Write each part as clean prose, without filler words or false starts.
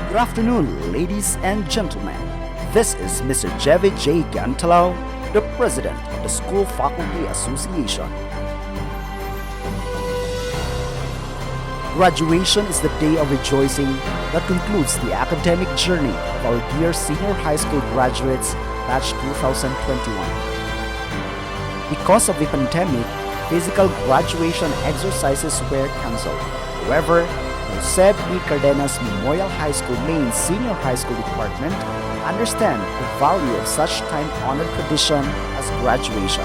Good afternoon, ladies and gentlemen. This is Mr. J. Gantalao, the President of the School Faculty Association. Graduation is the day of rejoicing that concludes the academic journey of our dear senior high school graduates, batch 2021. Because of the pandemic, physical graduation exercises were cancelled. However, the Cardenas Memorial High School Main Senior High School Department understand the value of such time-honored tradition as graduation.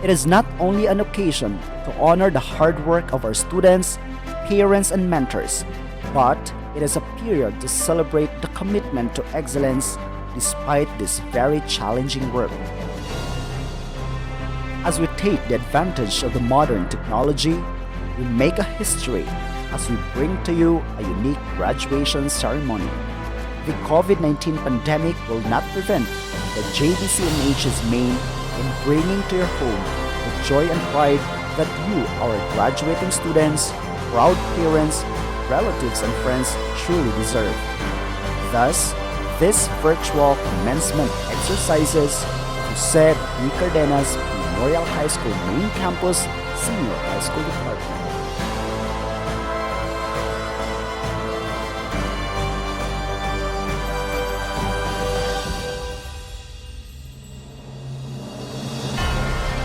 It is not only an occasion to honor the hard work of our students, parents, and mentors, but it is a period to celebrate the commitment to excellence despite this very challenging work. As we take the advantage of the modern technology, we make a history as we bring to you a unique graduation ceremony. The COVID-19 pandemic will not prevent the JBCMHS main in bringing to your home the joy and pride that you, our graduating students, proud parents, relatives, and friends truly deserve. Thus, this virtual commencement exercises of Cardenas Memorial High School Main Campus Senior High School Department.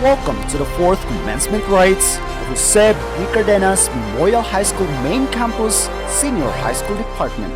Welcome to the fourth commencement rites of Cardenas Memorial High School Main Campus Senior High School Department.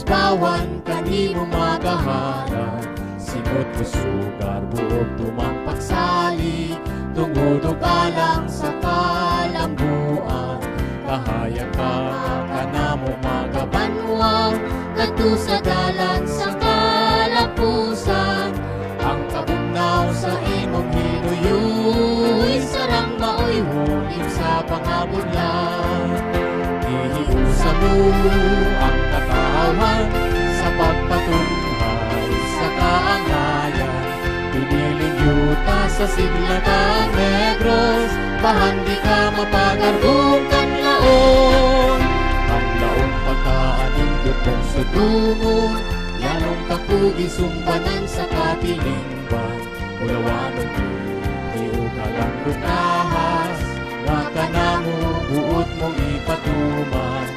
Bawan kanino magaharan Sinot sugar buog tumampagsali Tungod o galang sa kalambuan Kahayag ka kanamo magabanwang Kadto sa dalan sa kalapusan Ang kabugnaw sa imong hinuyuy Sarang maoy hulim sa pangabudlan Ihiusa mo ang katawan sa pagpatunghay sa kaangayan Piniling yuta sa siglatang Negros Bahan di ka mapagarbong kanlaon Ang laon pagkaanindot mong sudungon Yanong kakugi sumbanan sa katilingban Ulawanong di ugalang lukahas Nga kanamo buot mong ipatuman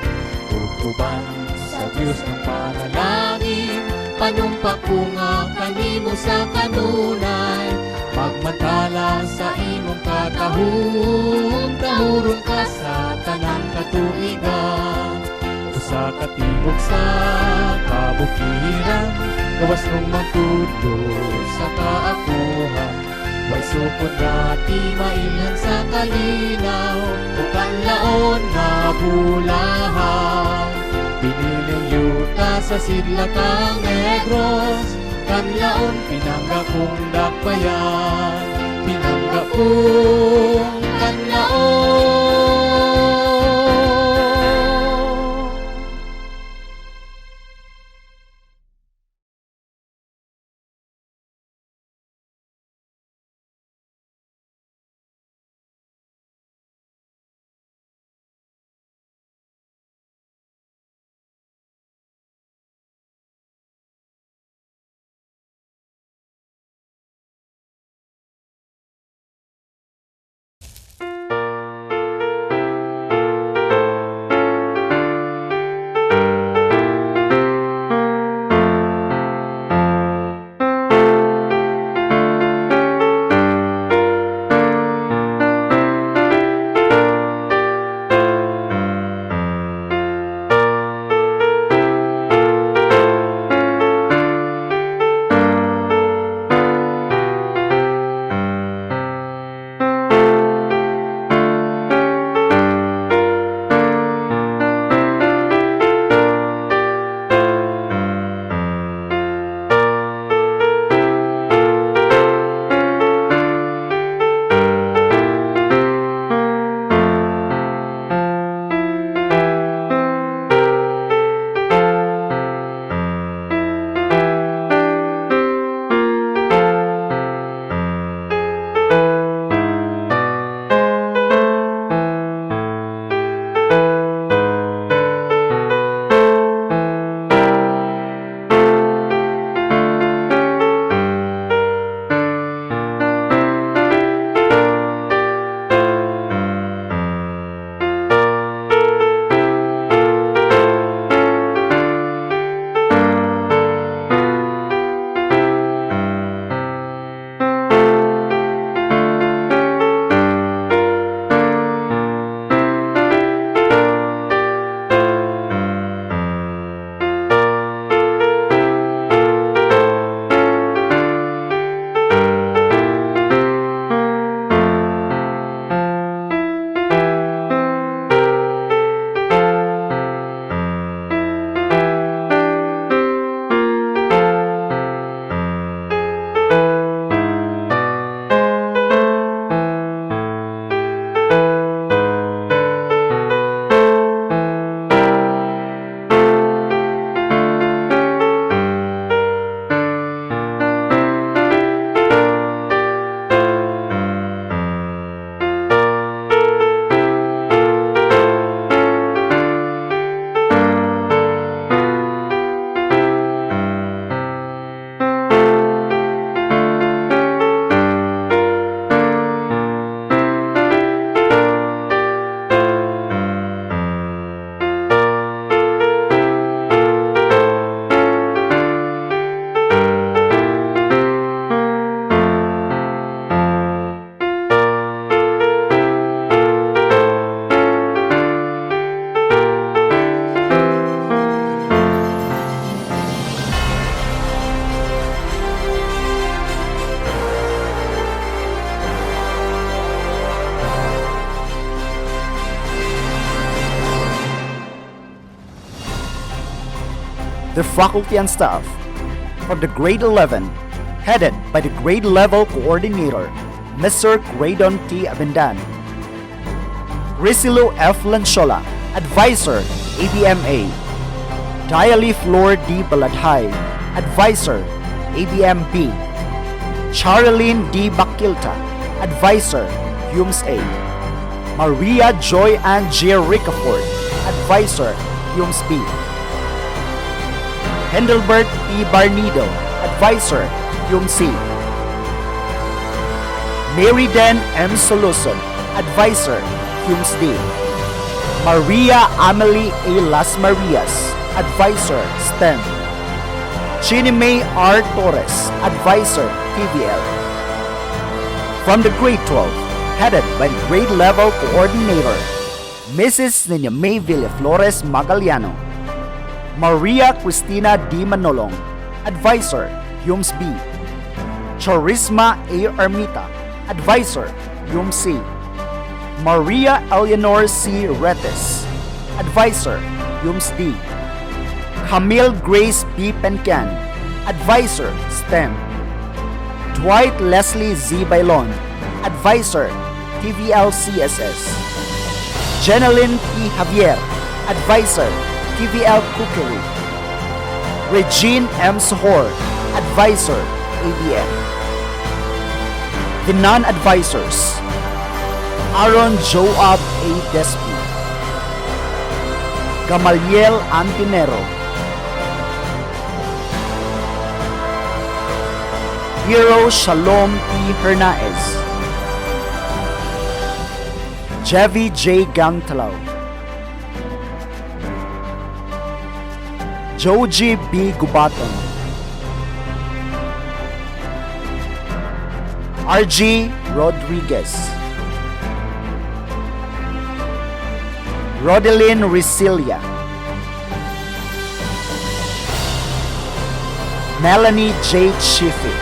Tutuban sa Diyos ng panalangin Panumpak ko nga kanimo sa kanunay Pagmantala sa imong katahong Tahurong ka sa tanang katuigan Usa katibok sa kabukiran Gawas mong magtudlo sa kaakuhan Way sukod rati mailan sa kalinaw Bukang laon na bulahan Piniling yuta sa sidlatang Negros Kanlaon pinangga kong dakbayan Pinangga kong the faculty and staff. From the grade 11, headed by the grade level coordinator, Mr. Graydon T. Abendan. Risilo F. Lanchola, Advisor, ABMA. Dialy Flor D. Baladhay, Advisor, ABMB. Charlene D. Bakilta, Advisor, HUMS A. Maria Joy Ann J. Ricaford, Advisor, HUMS B. Hendelbert P. Barnido, Advisor, HUMS C. Mary Den M. Soluson, Advisor, HUMS D. Maria Amelie A. Las Marias, Advisor, STEM. Chinimay R. Torres, Advisor, TVL. From the grade 12, headed by the grade level coordinator, Mrs. Nina May Villaflores Magaliano. Maria Cristina D. Manolong, Advisor, HUMS B. Charisma A. Ermita, Advisor, HUMS C. Maria Eleanor C. Retes, Advisor, HUMS D. Camille Grace B. Pencan, Advisor, STEM. Dwight Leslie Z. Bailon, Advisor, TVL CSS. Jeneline P. Javier, Advisor, TVL Cookery. Regine M. Sohor, Advisor, ABM. The non-advisors, Aaron Joab A. Despi, Gamaliel Antinero, Hero Shalom P. Hernaez, Jevi J. Gangtalaw, Joji B. Gubaton, RG Rodriguez, Rodeline Resilia, Melanie J. Chiffy.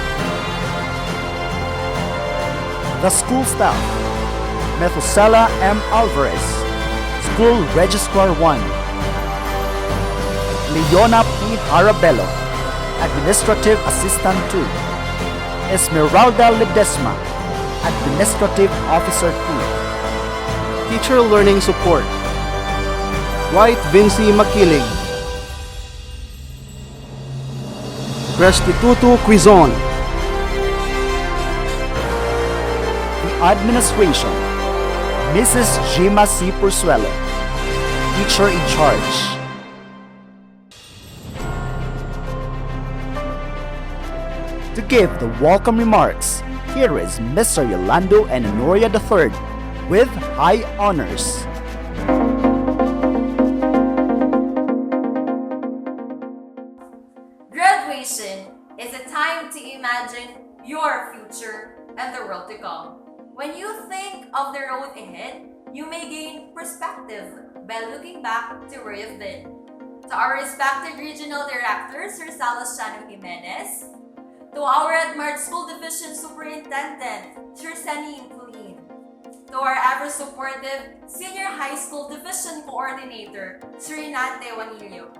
The school staff, Methuselah M. Alvarez, School Registrar 1. Leona P. Harabello, Administrative Assistant 2. Esmeralda Ledesma, Administrative Officer 2. Teacher Learning Support, White Vinci Makiling, Restituto Quizon. The Administration, Mrs. Jima C. Pursuelo, Teacher in Charge. To give the welcome remarks, here is Mr. Yolando and Honoria III with high honors. Graduation is a time to imagine your future and the world to come. When you think of the road ahead, you may gain perspective by looking back to where you've been. To our respected regional director, Sir Salociano Jimenez, to our admired school division superintendent, Sir Sani Incluin, to our ever-supportive senior high school division coordinator, Sir Renate Juanillo,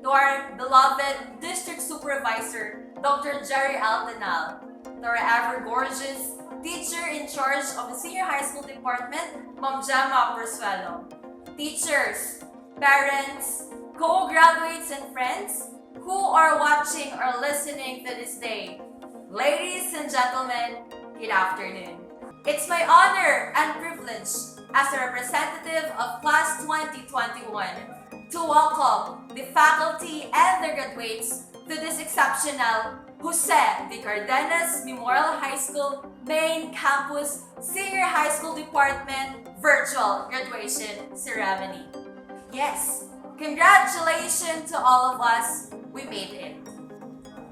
to our beloved district supervisor, Dr. Jerry Aldenal, to our ever-gorgeous teacher in charge of the senior high school department, Ma'am Gemma Persuelo, teachers, parents, co-graduates, and friends who are watching or listening to this day. Ladies and gentlemen, good afternoon. It's my honor and privilege as a representative of Class 2021 to welcome the faculty and the graduates to this exceptional Jose V. Cardenas Memorial High School Main Campus Senior High School Department Virtual Graduation Ceremony. Yes, congratulations to all of us, we made it.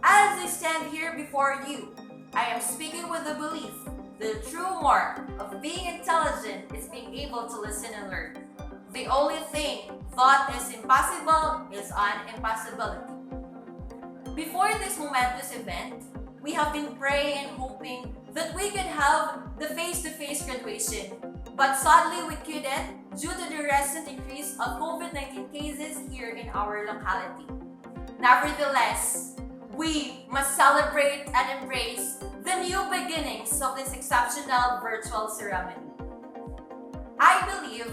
As I stand here before you, I am speaking with the belief that the true mark of being intelligent is being able to listen and learn. The only thing thought is impossible is an impossibility. Before this momentous event, we have been praying and hoping that we could have the face-to-face graduation. But sadly, we couldn't due to the recent increase of COVID-19 cases here in our locality. Nevertheless, we must celebrate and embrace the new beginnings of this exceptional virtual ceremony. I believe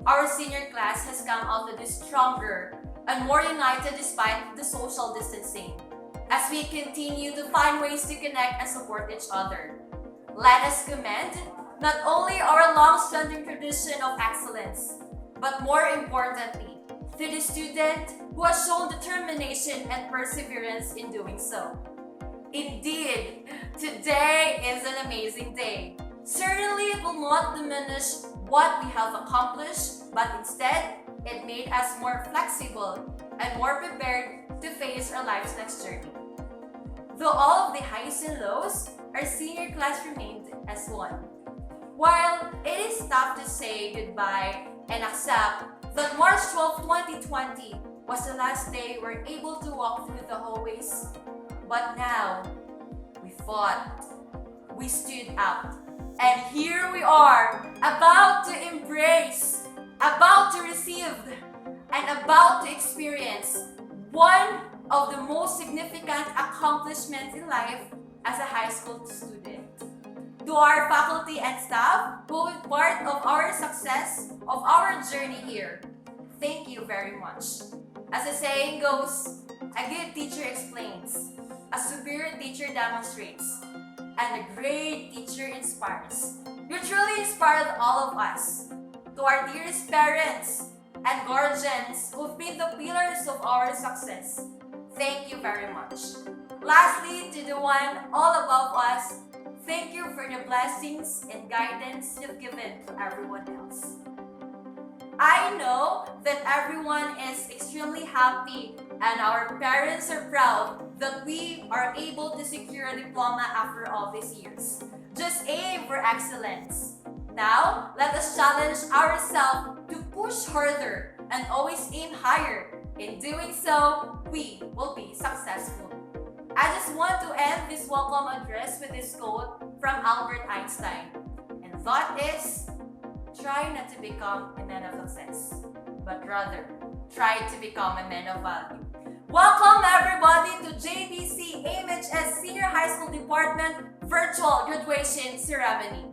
our senior class has come out of this stronger and more united despite the social distancing, as we continue to find ways to connect and support each other. Let us commend not only our long-standing tradition of excellence, but more importantly, to the student who has shown determination and perseverance in doing so. Indeed, today is an amazing day. Certainly, it will not diminish what we have accomplished, but instead, it made us more flexible and more prepared to face our life's next journey. Though all of the highs and lows, our senior class remained as one. While it is tough to say goodbye and accept that March 12, 2020 was the last day we're able to walk through the hallways, but now we fought, we stood out, and here we are, about to embrace, about to receive, and about to experience one of the most significant accomplishments in life as a high school student. To our faculty and staff who were part of our success, of our journey here, thank you very much. As the saying goes, a good teacher explains, a superior teacher demonstrates, and a great teacher inspires. You truly inspired all of us. To our dearest parents and guardians who've been the pillars of our success, thank you very much. Lastly, to the one all above us, thank you for the blessings and guidance you've given to everyone else. I know that everyone is extremely happy and our parents are proud that we are able to secure a diploma after all these years. Just aim for excellence. Now, let us challenge ourselves to push harder and always aim higher. In doing so, we will be successful. I just want to end this welcome address with this quote from Albert Einstein. And that is, try not to become a man of success, but rather, try to become a man of value. Welcome everybody to JBCMHS Senior High School Department Virtual Graduation Ceremony.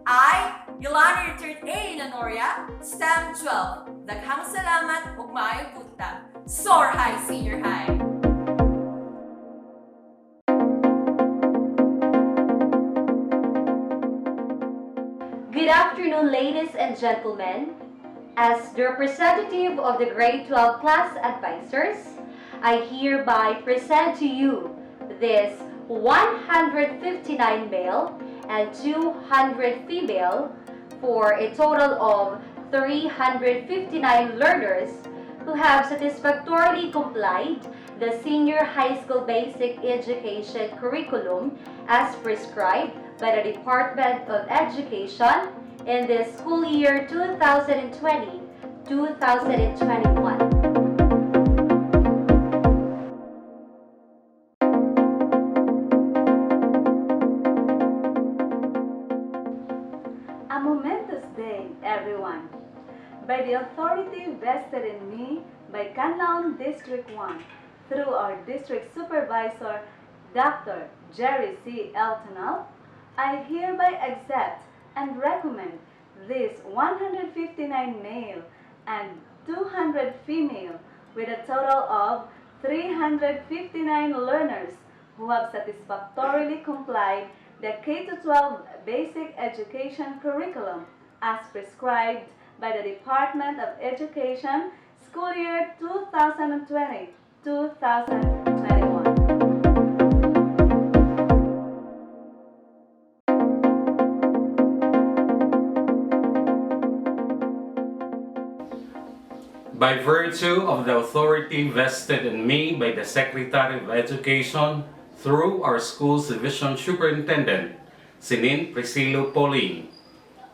I, Yolanda Richard A. Nanoria, STEM 12. Daghang salamat ug maayong buntag. Soar High Senior High! Good afternoon, ladies and gentlemen. As the representative of the Grade 12 Class Advisors, I hereby present to you this 159 male and 200 female for a total of 359 learners who have satisfactorily complied the Senior High School Basic Education curriculum as prescribed by the Department of Education in the school year 2020-2021. A momentous day, everyone. By the authority vested in me by Canlaon District 1 through our District Supervisor, Dr. Jerry C. Eltonal, I hereby accept and recommend these 159 male and 200 female with a total of 359 learners who have satisfactorily complied the K-12 basic education curriculum as prescribed by the Department of Education school year 2020-2021. By virtue of the authority vested in me by the Secretary of Education through our school's Division Superintendent, Sinin Priscilo Pauling,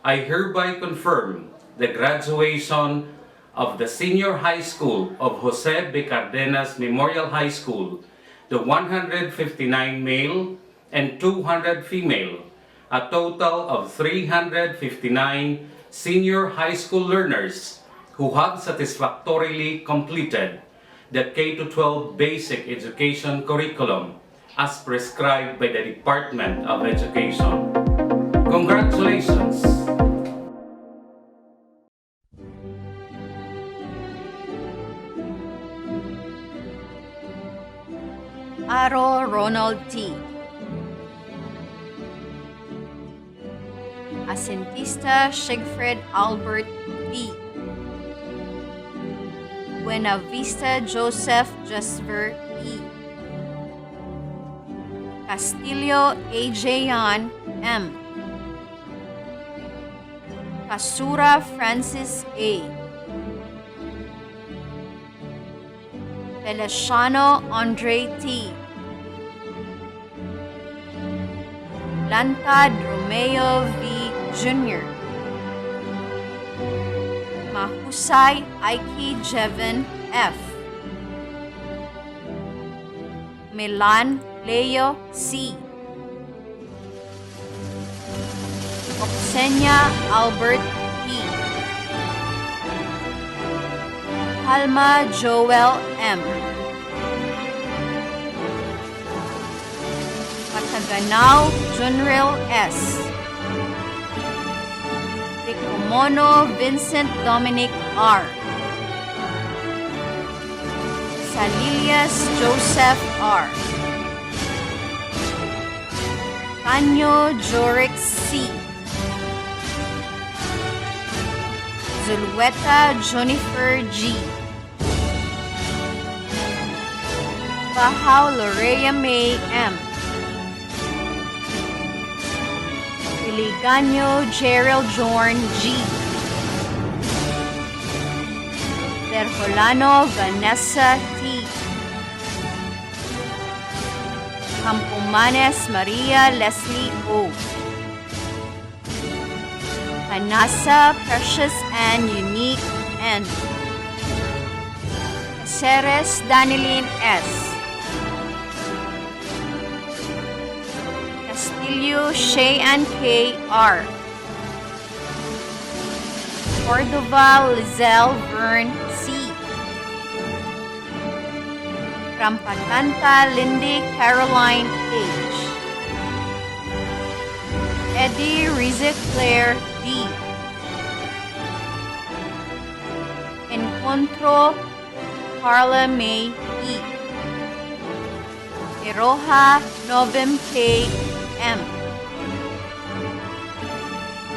I hereby confirm the graduation of the Senior High School of Jose B. Cardenas Memorial High School, the 159 male and 200 female, a total of 359 senior high school learners who have satisfactorily completed the K-12 basic education curriculum as prescribed by the Department of Education. Congratulations! Aro Ronald T. Asintista Siegfried Albert V. Buena Vista Joseph Jasper E. Castillo Ajayan M. Kasura Francis A. Feliciano Andre T. Lantad Romeo V. Jr. Mahusay Aiki Jevin F. Milan Leo C. Oksenia Albert P. Palma Joel M. Pataganao Junril S. Ricomono Vincent Dominic R. Salilias Joseph R. Tanyo Jorix C. Zulueta Jennifer G. Bahao Lorea May M. Iliganyo Gerald Jorn G. Berholano Vanessa T. Campomanes Maria Leslie O. Anasa Precious and Unique N. Ceres Danilin S. Castillo Shay and K. R. Cordova Lizelle Vern C. Rampatanta Lindy Caroline H. Eddie Rize Claire D. Encontro Carla May E. Iroha Novem K. M.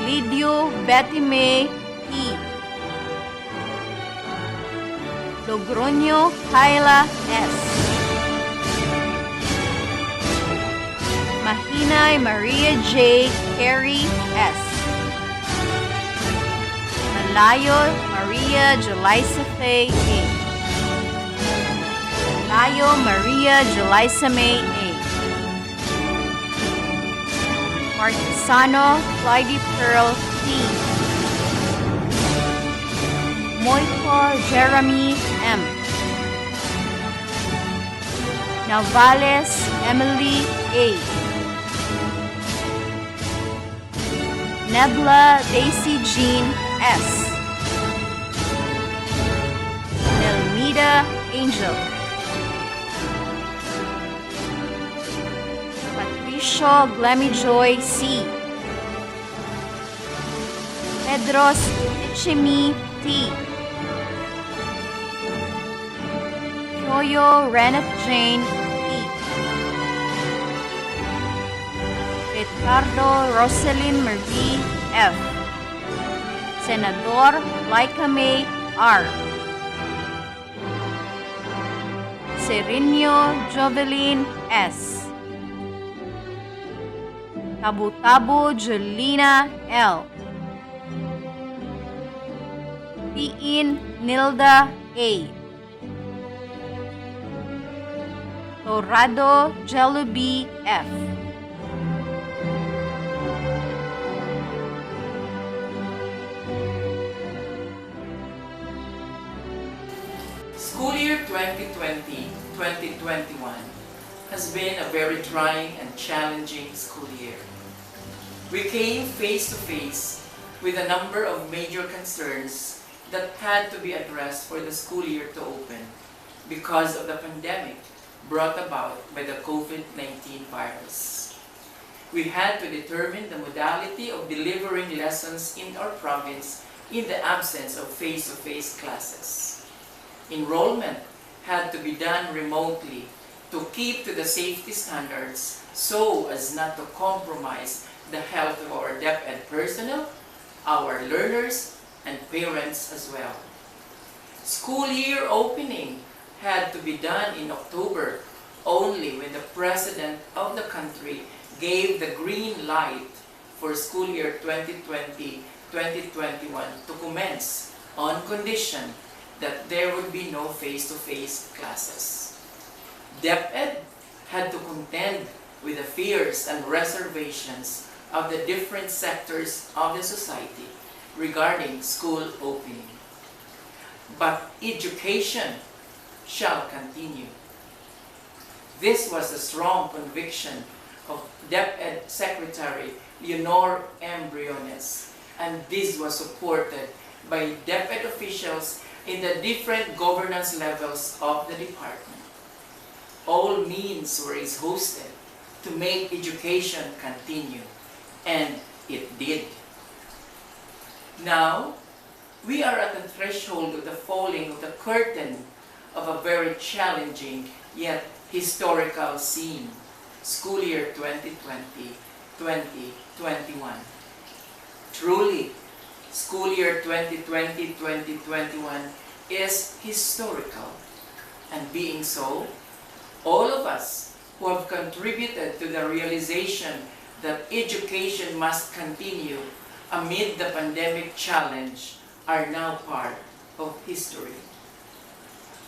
Lidio Betty May P. Logroño Kyla S. Mahinay Maria J. Carey S. Malayo Maria Jelisa Faye A. Malayo Maria Jelisa May A. Martisano Clyde Pearl T. Moico Jeremy M. Navales Emily A. Nebla Daisy Jean S. Nelmida Angel. Patricio Glamijoy C. Pedros Ichimi T. Kyoyo Renat Jane P. Ricardo Roselyn Marie F. Senador Laika May R. Serino Jovelyn S. Tabu-Tabu Julina L. Tiin Nilda A. Torrado Jelubi F. School year 2020-2021 has been a very trying and challenging school year. We came face to face with a number of major concerns that had to be addressed for the school year to open. because of the pandemic brought about by the COVID-19 virus. We had to determine the modality of delivering lessons in our province in the absence of face-to-face classes. Enrollment had to be done remotely to keep to the safety standards so as not to compromise the health of our DepEd personnel, our learners, and parents as well. School year opening had to be done in October only when the President of the country gave the green light for school year 2020-2021 to commence on condition that there would be no face-to-face classes. DepEd had to contend with the fears and reservations of the different sectors of the society regarding school opening. But education shall continue. This was the strong conviction of DepEd Secretary Leonor M. Briones, and this was supported by DepEd officials in the different governance levels of the department. All means were exhausted to make education continue, and it did. Now, we are at the threshold of the falling of the curtain of a very challenging yet historical scene, school year 2020-2021. Truly, school year 2020-2021 is historical, and being so, all of us who have contributed to the realization that education must continue amid the pandemic challenge are now part of history.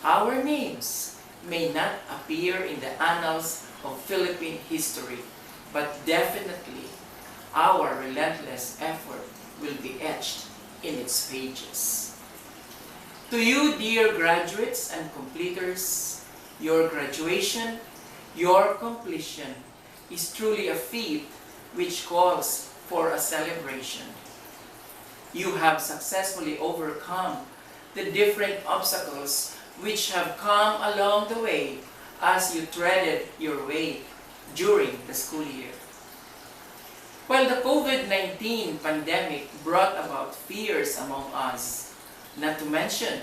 Our names may not appear in the annals of Philippine history, but definitely our relentless effort will be etched in its pages. To you, dear graduates and completers, your graduation, your completion is truly a feat which calls for a celebration. You have successfully overcome the different obstacles which have come along the way as you treaded your way during the school year. While the COVID-19 pandemic brought about fears among us, not to mention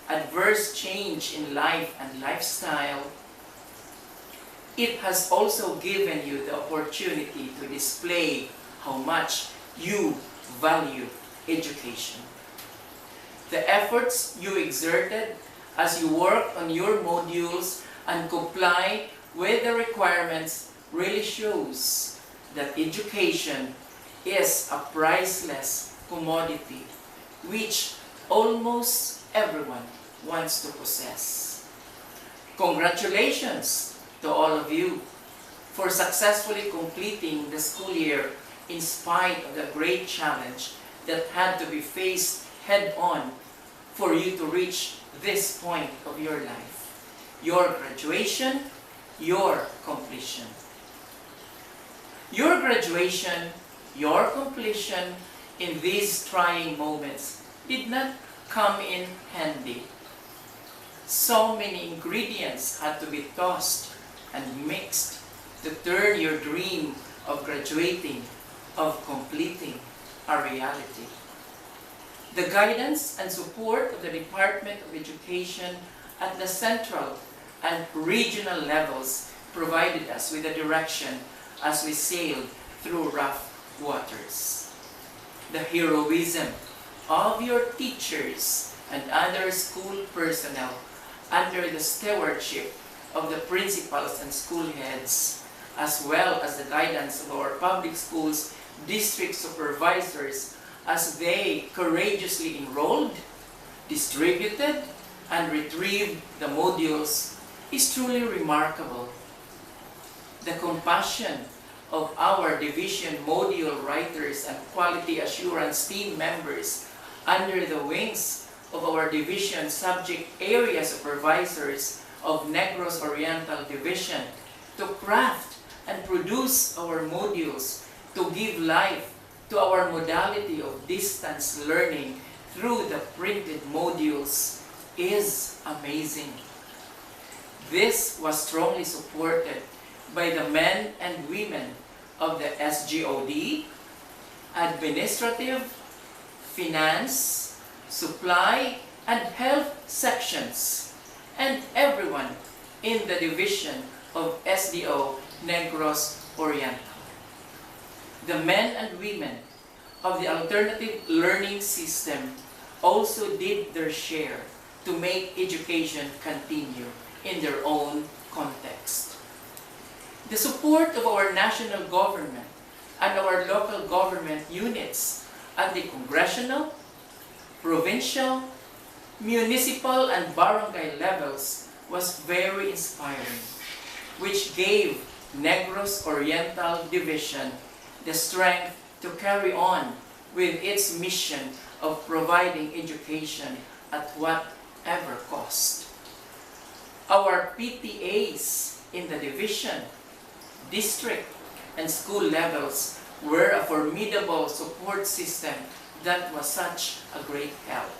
adverse change in life and lifestyle, it has also given you the opportunity to display how much you value education. The efforts you exerted as you worked on your modules and comply with the requirements really shows that education is a priceless commodity which almost everyone wants to possess. Congratulations to all of you for successfully completing the school year in spite of the great challenge that had to be faced head-on for you to reach this point of your life. Your graduation, your completion. Your graduation, your completion in these trying moments did not come in handy. So many ingredients had to be tossed and mixed to turn your dream of graduating, of completing, a reality. The guidance and support of the Department of Education at the central and regional levels provided us with a direction as we sailed through rough waters. The heroism of your teachers and other school personnel under the stewardship of the principals and school heads, as well as the guidance of our public schools district supervisors as they courageously enrolled, distributed, and retrieved the modules is truly remarkable. The compassion of our division module writers and quality assurance team members under the wings of our division subject area supervisors of Negros Oriental Division to craft and produce our modules to give life to our modality of distance learning through the printed modules is amazing. This was strongly supported by the men and women of the SGOD, administrative, finance, supply, and health sections, and everyone in the division of SDO Negros Oriental. The men and women of the alternative learning system also did their share to make education continue in their own context. The support of our national government and our local government units at the congressional, provincial, municipal, and barangay levels was very inspiring, which gave Negros Oriental Division the strength to carry on with its mission of providing education at whatever cost. Our PTAs in the division, district, and school levels were a formidable support system that was such a great help.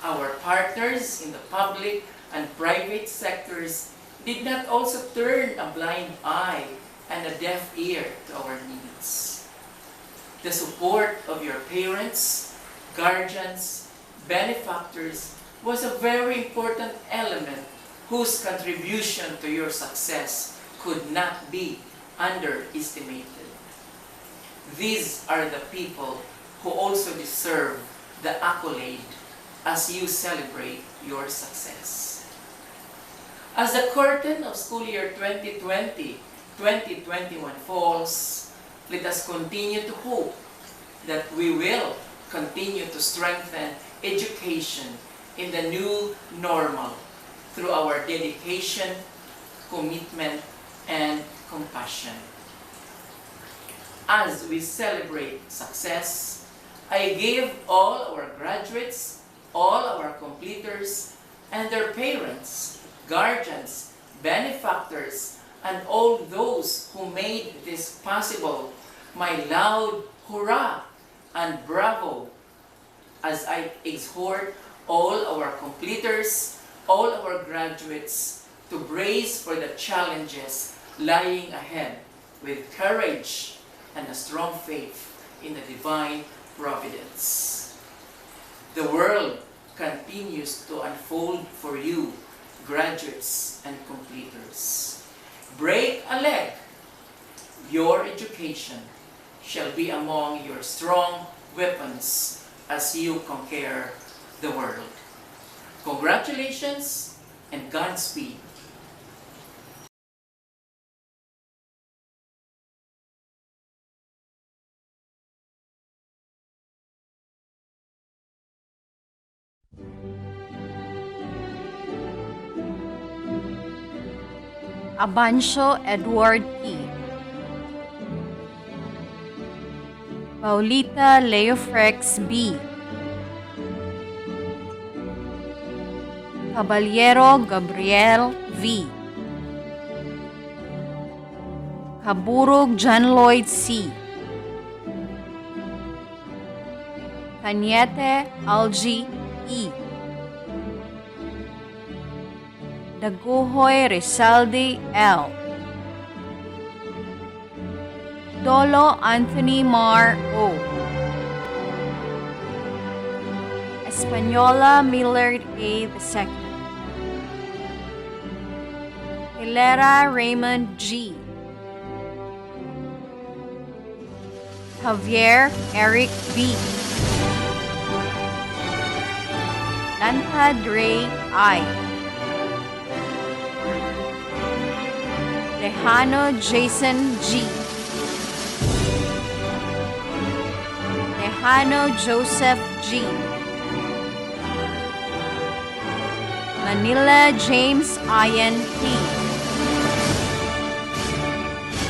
Our partners in the public and private sectors did not also turn a blind eye and a deaf ear to our needs. The support of your parents, guardians, benefactors was a very important element whose contribution to your success could not be underestimated. These are the people who also deserve the accolade as you celebrate your success. As the curtain of school year 2020-2021 falls, let us continue to hope that we will continue to strengthen education in the new normal through our dedication, commitment, and compassion. As we celebrate success, I give all our graduates, all our completers, and their parents, guardians, benefactors, and all those who made this possible my loud hurrah and bravo as I exhort all our completers, all our graduates to brace for the challenges lying ahead with courage and a strong faith in the divine providence. The world continues to unfold for you, graduates and completers. Break a leg. Your education shall be among your strong weapons as you conquer the world. Congratulations and Godspeed. Abancio Edward P. Paulita Leofrex B. Caballero Gabriel V. Caburog John Lloyd C. Cañete Algie E. Daguhoy Rizalde L. Dolo Anthony Mar O. Española Millard A. II. Hilera Raymond G. Javier Eric B. Lanta Dre I. Lejano Jason G. Lejano Joseph G. Manila James Ian P.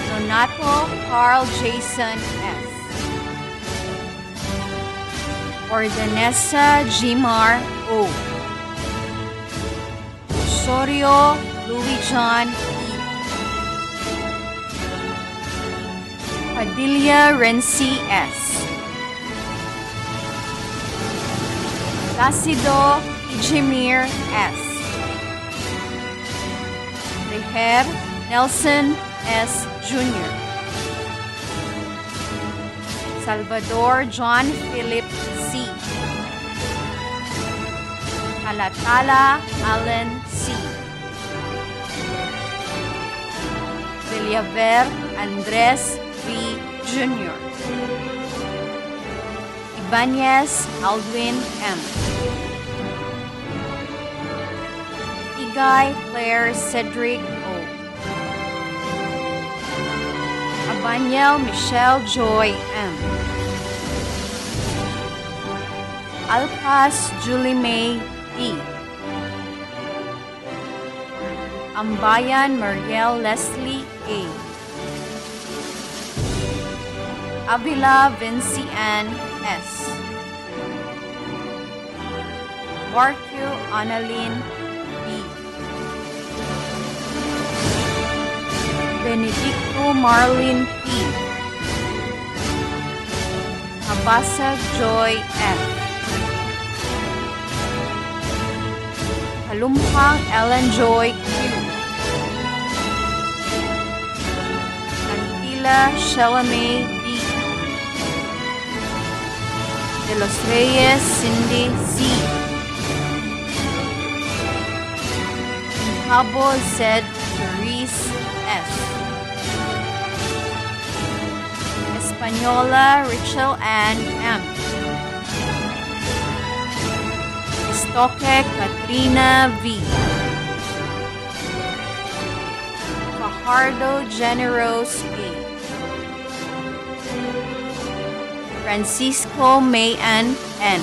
Donato Carl Jason S. Ordanesa Jimar O. Osorio Louis John E. Padilla Renzi S. Placido Ijimir S. Teher Nelson S. Jr. Salvador John Philip C. Talatala Allen C. Villaver Andres V. Jr. Ibanez Aldwin M. Igay Claire Cedric O. Abanyel Michelle Joy M. Alcas Julie May D. Ambayan Mariel Leslie A. Avila Vinci Ann S. Marcio Annalyn B. Benedicto Marlene P. Abasa Joy F. Kalumhang Ellen Joy Q. Antila Shalame D. De los Reyes Cindy C. Habo Z. Therese S. Española Rachel Ann M. Estoque Katrina V. Fajardo Generos A. Francisco Mayan N.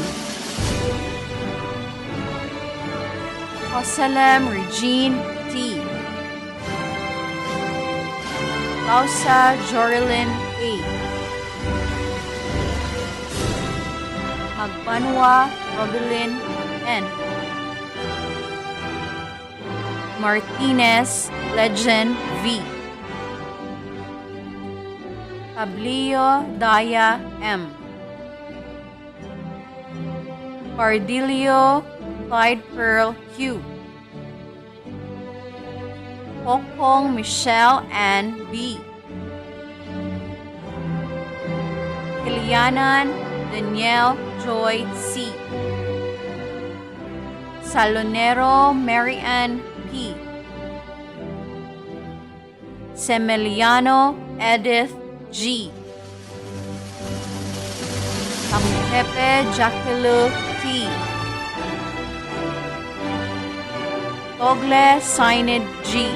Joselem Regine T. Lausa Jorilyn A. Magbanwa Robilin N. Martinez Legend V. Pablio Daya M. Pardilio Clyde Pearl Q. Pokpong Michelle Ann B. Kilianan Danielle Joy C. Salonero Marianne P. Semeliano Edith G. Kamutepe Jaquilu T. Togle Sined G.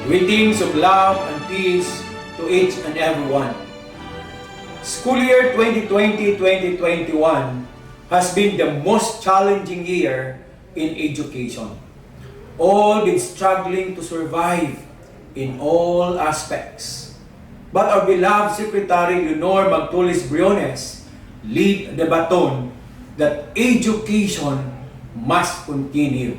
Greetings of love and peace to each and everyone. School year 2020-2021 has been the most challenging year in education. All been struggling to survive in all aspects. But our beloved Secretary Leonor Magtulis Briones lead the baton that education must continue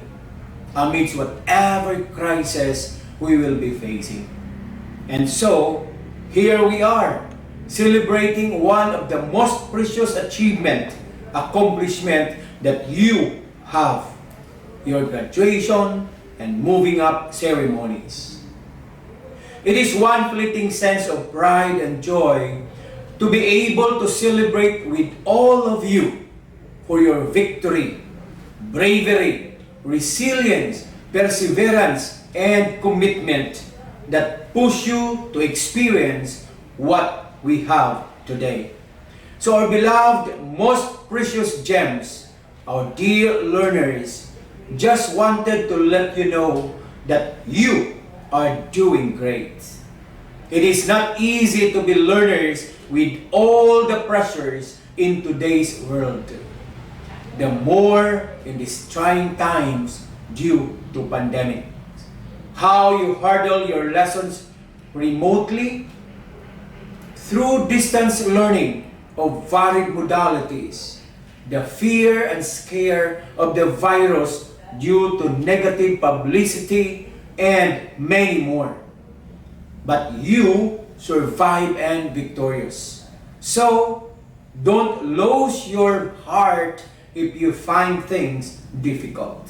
amidst whatever crisis we will be facing. And so, here we are, celebrating one of the most precious accomplishment that you have, your graduation and moving up ceremonies. It is one fleeting sense of pride and joy to be able to celebrate with all of you for your victory, bravery, resilience, perseverance, and commitment that push you to experience what we have today. So our beloved, most precious gems, our dear learners, just wanted to let you know that you are doing great. It is not easy to be learners with all the pressures in today's world. The more in these trying times due to pandemic. How you hurdle your lessons remotely through distance learning of varied modalities, the fear and scare of the virus due to negative publicity, and many more. But you survive and victorious. So, don't lose your heart if you find things difficult.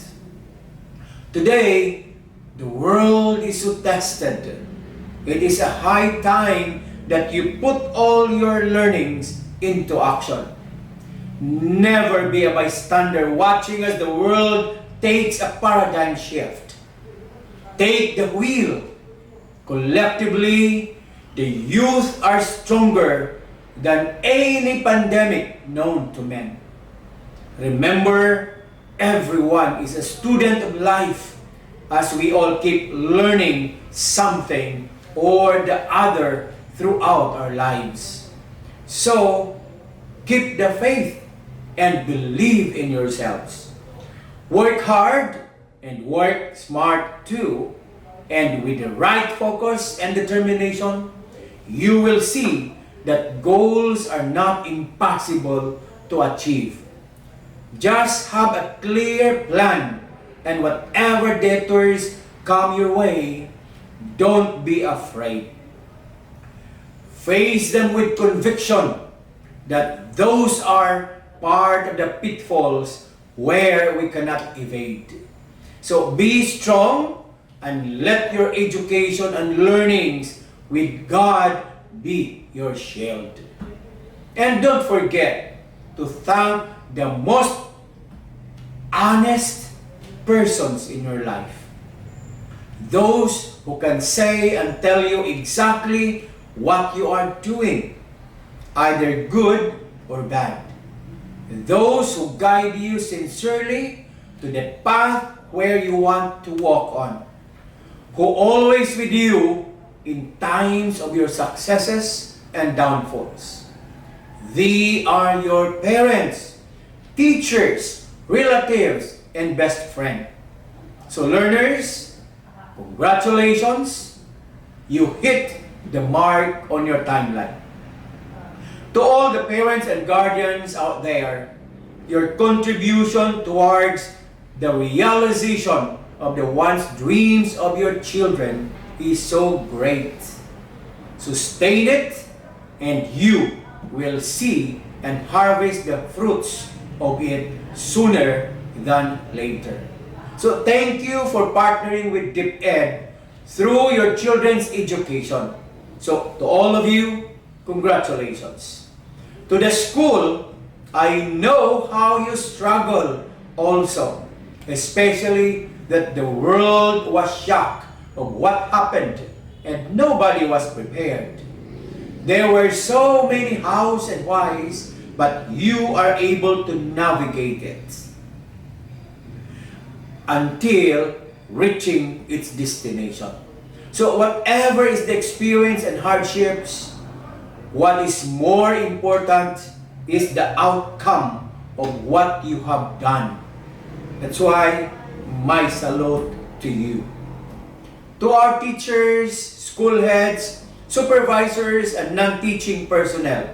Today, the world is so tested. It is a high time that you put all your learnings into action. Never be a bystander watching as the world takes a paradigm shift. Take the wheel. Collectively, the youth are stronger than any pandemic known to men. Remember, everyone is a student of life as we all keep learning something or the other throughout our lives. So, keep the faith and believe in yourselves. Work hard and work smart too. And with the right focus and determination, you will see that goals are not impossible to achieve. Just have a clear plan, and whatever detours come your way, don't be afraid. Face them with conviction that those are part of the pitfalls where we cannot evade. So be strong and let your education and learnings with God be your shield. And don't forget to thank the most honest persons in your life. Those who can say and tell you exactly what you are doing, either good or bad. Those who guide you sincerely to the path where you want to walk on. Who always with you in times of your successes and downfalls. They are your parents, teachers, relatives, and best friend. So learners, congratulations, you hit the mark on your timeline. To all the parents and guardians out there, your contribution towards the realization of the once dreams of your children is so great. Sustain it, and you will see and harvest the fruits of it sooner than later. So thank you for partnering with DepEd through your children's education. So to all of you, congratulations. To the school, I know how you struggle also, especially that the world was shocked of what happened and nobody was prepared. There were so many hows and whys, but you are able to navigate it until reaching its destination. So whatever is the experience and hardships, what is more important is the outcome of what you have done. That's why my salute to you. To our teachers, school heads, supervisors, and non-teaching personnel,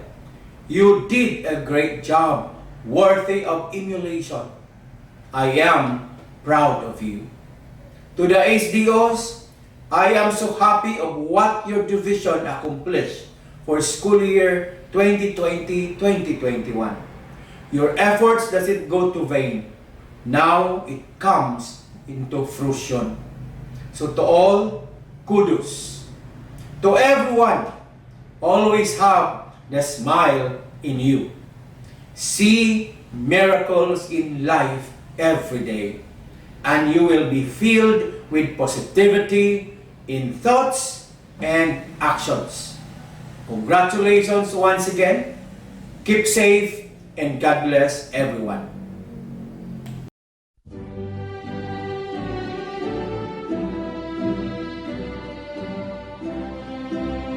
you did a great job, worthy of emulation. I am proud of you. To the SDOs, I am so happy of what your division accomplished for school year 2020-2021. Your efforts doesn't go to vain. Now it comes into fruition. So to all, kudos. To everyone, always have the smile in you. See miracles in life every day, and you will be filled with positivity in thoughts and actions. Congratulations once again. Keep safe, and God bless everyone.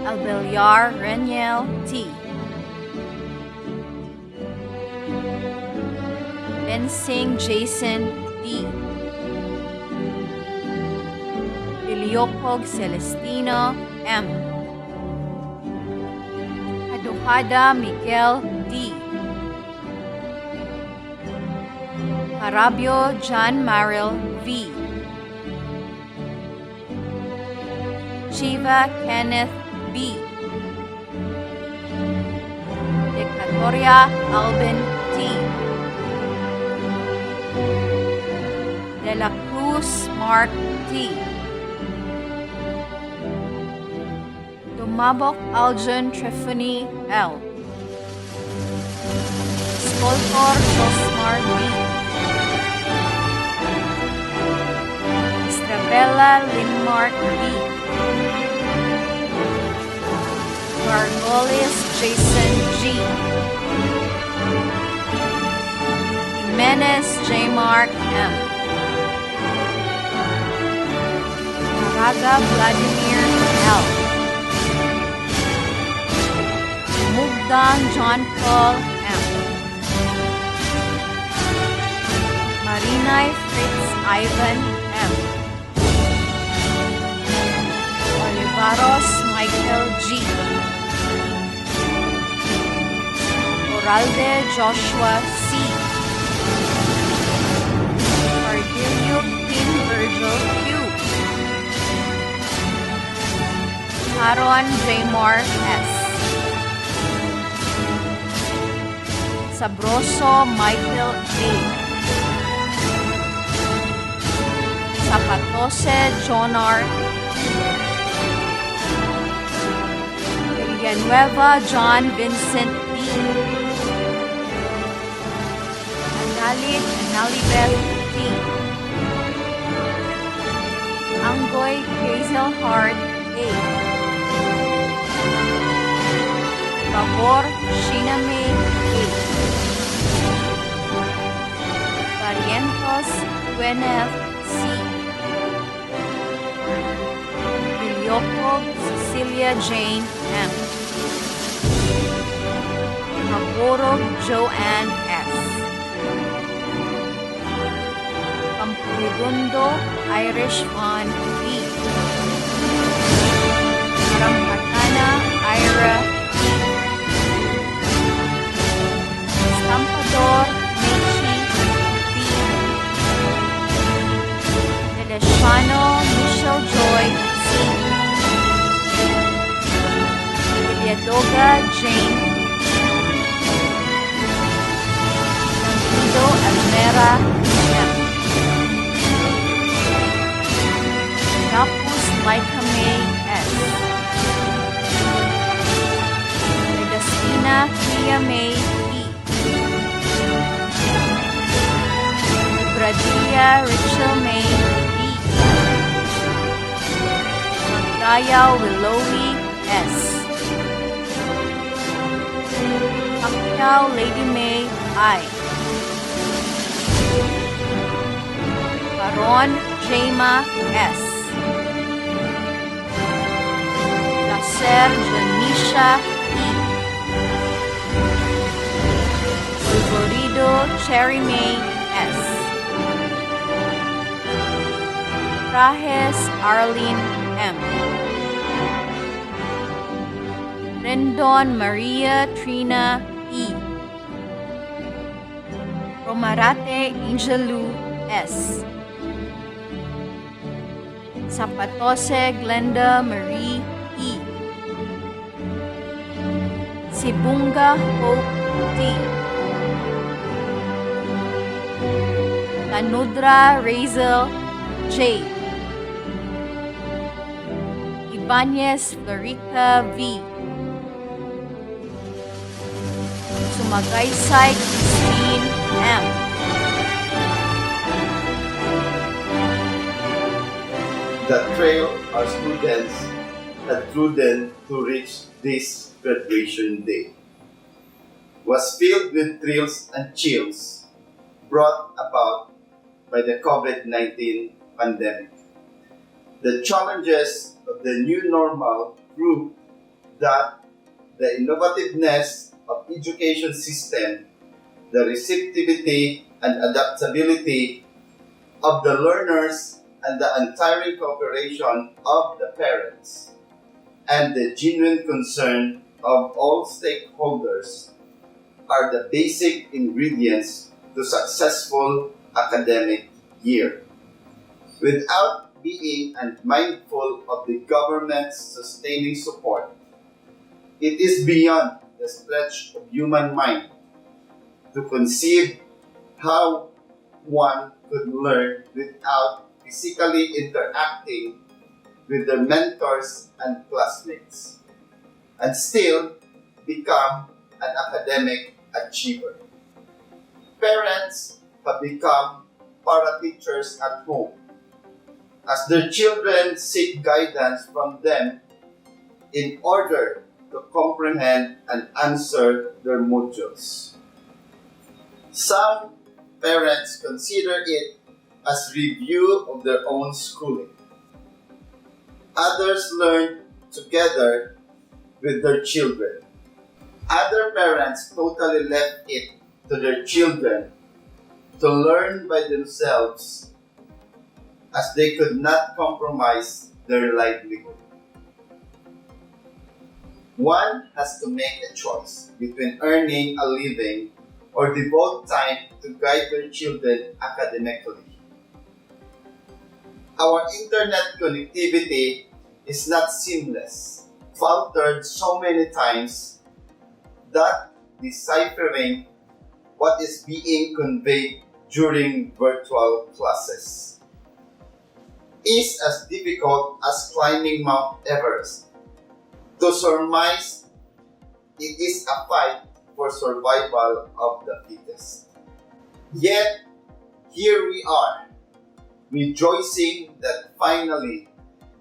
Albeliar Reniel T. Bensing Jason D. Iliopog Celestino M. Aduhada Miguel D. Carabio John Maril V. Chiva Kenneth B. Decatoria Alvin T. La Cruz Mark T. Tumabok Aljon Trifony L. Sculptor Josmar B. Estrabella Linmark B. Gargoles Jason G. Jimenez J. Mark M. Caraga Vladimir L. Mugdang John Paul M. Marinay Fritz Ivan M. Olivaros Michael G. Oralde Joshua C. Cardillo Kim Virgil Q. Haron Jaymar S. Sabroso Michael A. Zapatose Jonar Villanueva John Vincent B. Analit Analibeth T. Anggoy Hazel Hart A. Pabor Shiname A. Barrientos Gwyneth C. Villocco Cecilia Jane M. Maborog Joanne S. Pampuridundo Irish Von B. Arampatana Ira E. Estampador Mechi B. Medeshano Michelle Joy C. Villatoga Jane Lantido Almera M. Napus Laicame S. Legastina Pia May E. Bradilla Rachel May E. Magdaya Willowy S. Pacquiao Lady May I. Baron Jema S. Lacer Janisha E. Florido Cherry May S. Rajes Arlene M. Rendon Maria Trina E. Romarate Angelou S. Zapatose Glenda Marie E. Sibunga Hope T. Tanudra Razel J. Ibanez Florica V. Sumagaysay Christine M. The trail our students had trodden to reach this graduation day was filled with thrills and chills brought about by the COVID-19 pandemic. The challenges of the new normal proved that the innovativeness of education system, the receptivity and adaptability of the learners, and the untiring cooperation of the parents, and the genuine concern of all stakeholders are the basic ingredients to successful academic year. Without being mindful of the government's sustaining support, it is beyond the stretch of human mind to conceive how one could learn without physically interacting with their mentors and classmates, and still become an academic achiever. Parents have become para-teachers at home as their children seek guidance from them in order to comprehend and answer their modules. Some parents consider it as review of their own schooling. Others learn together with their children. Other parents totally left it to their children to learn by themselves as they could not compromise their livelihood. One has to make a choice between earning a living or devote time to guide their children academically. Our internet connectivity is not seamless, faltered so many times that deciphering what is being conveyed during virtual classes is as difficult as climbing Mount Everest. To surmise, it is a fight for survival of the fittest. Yet, here we are, rejoicing that finally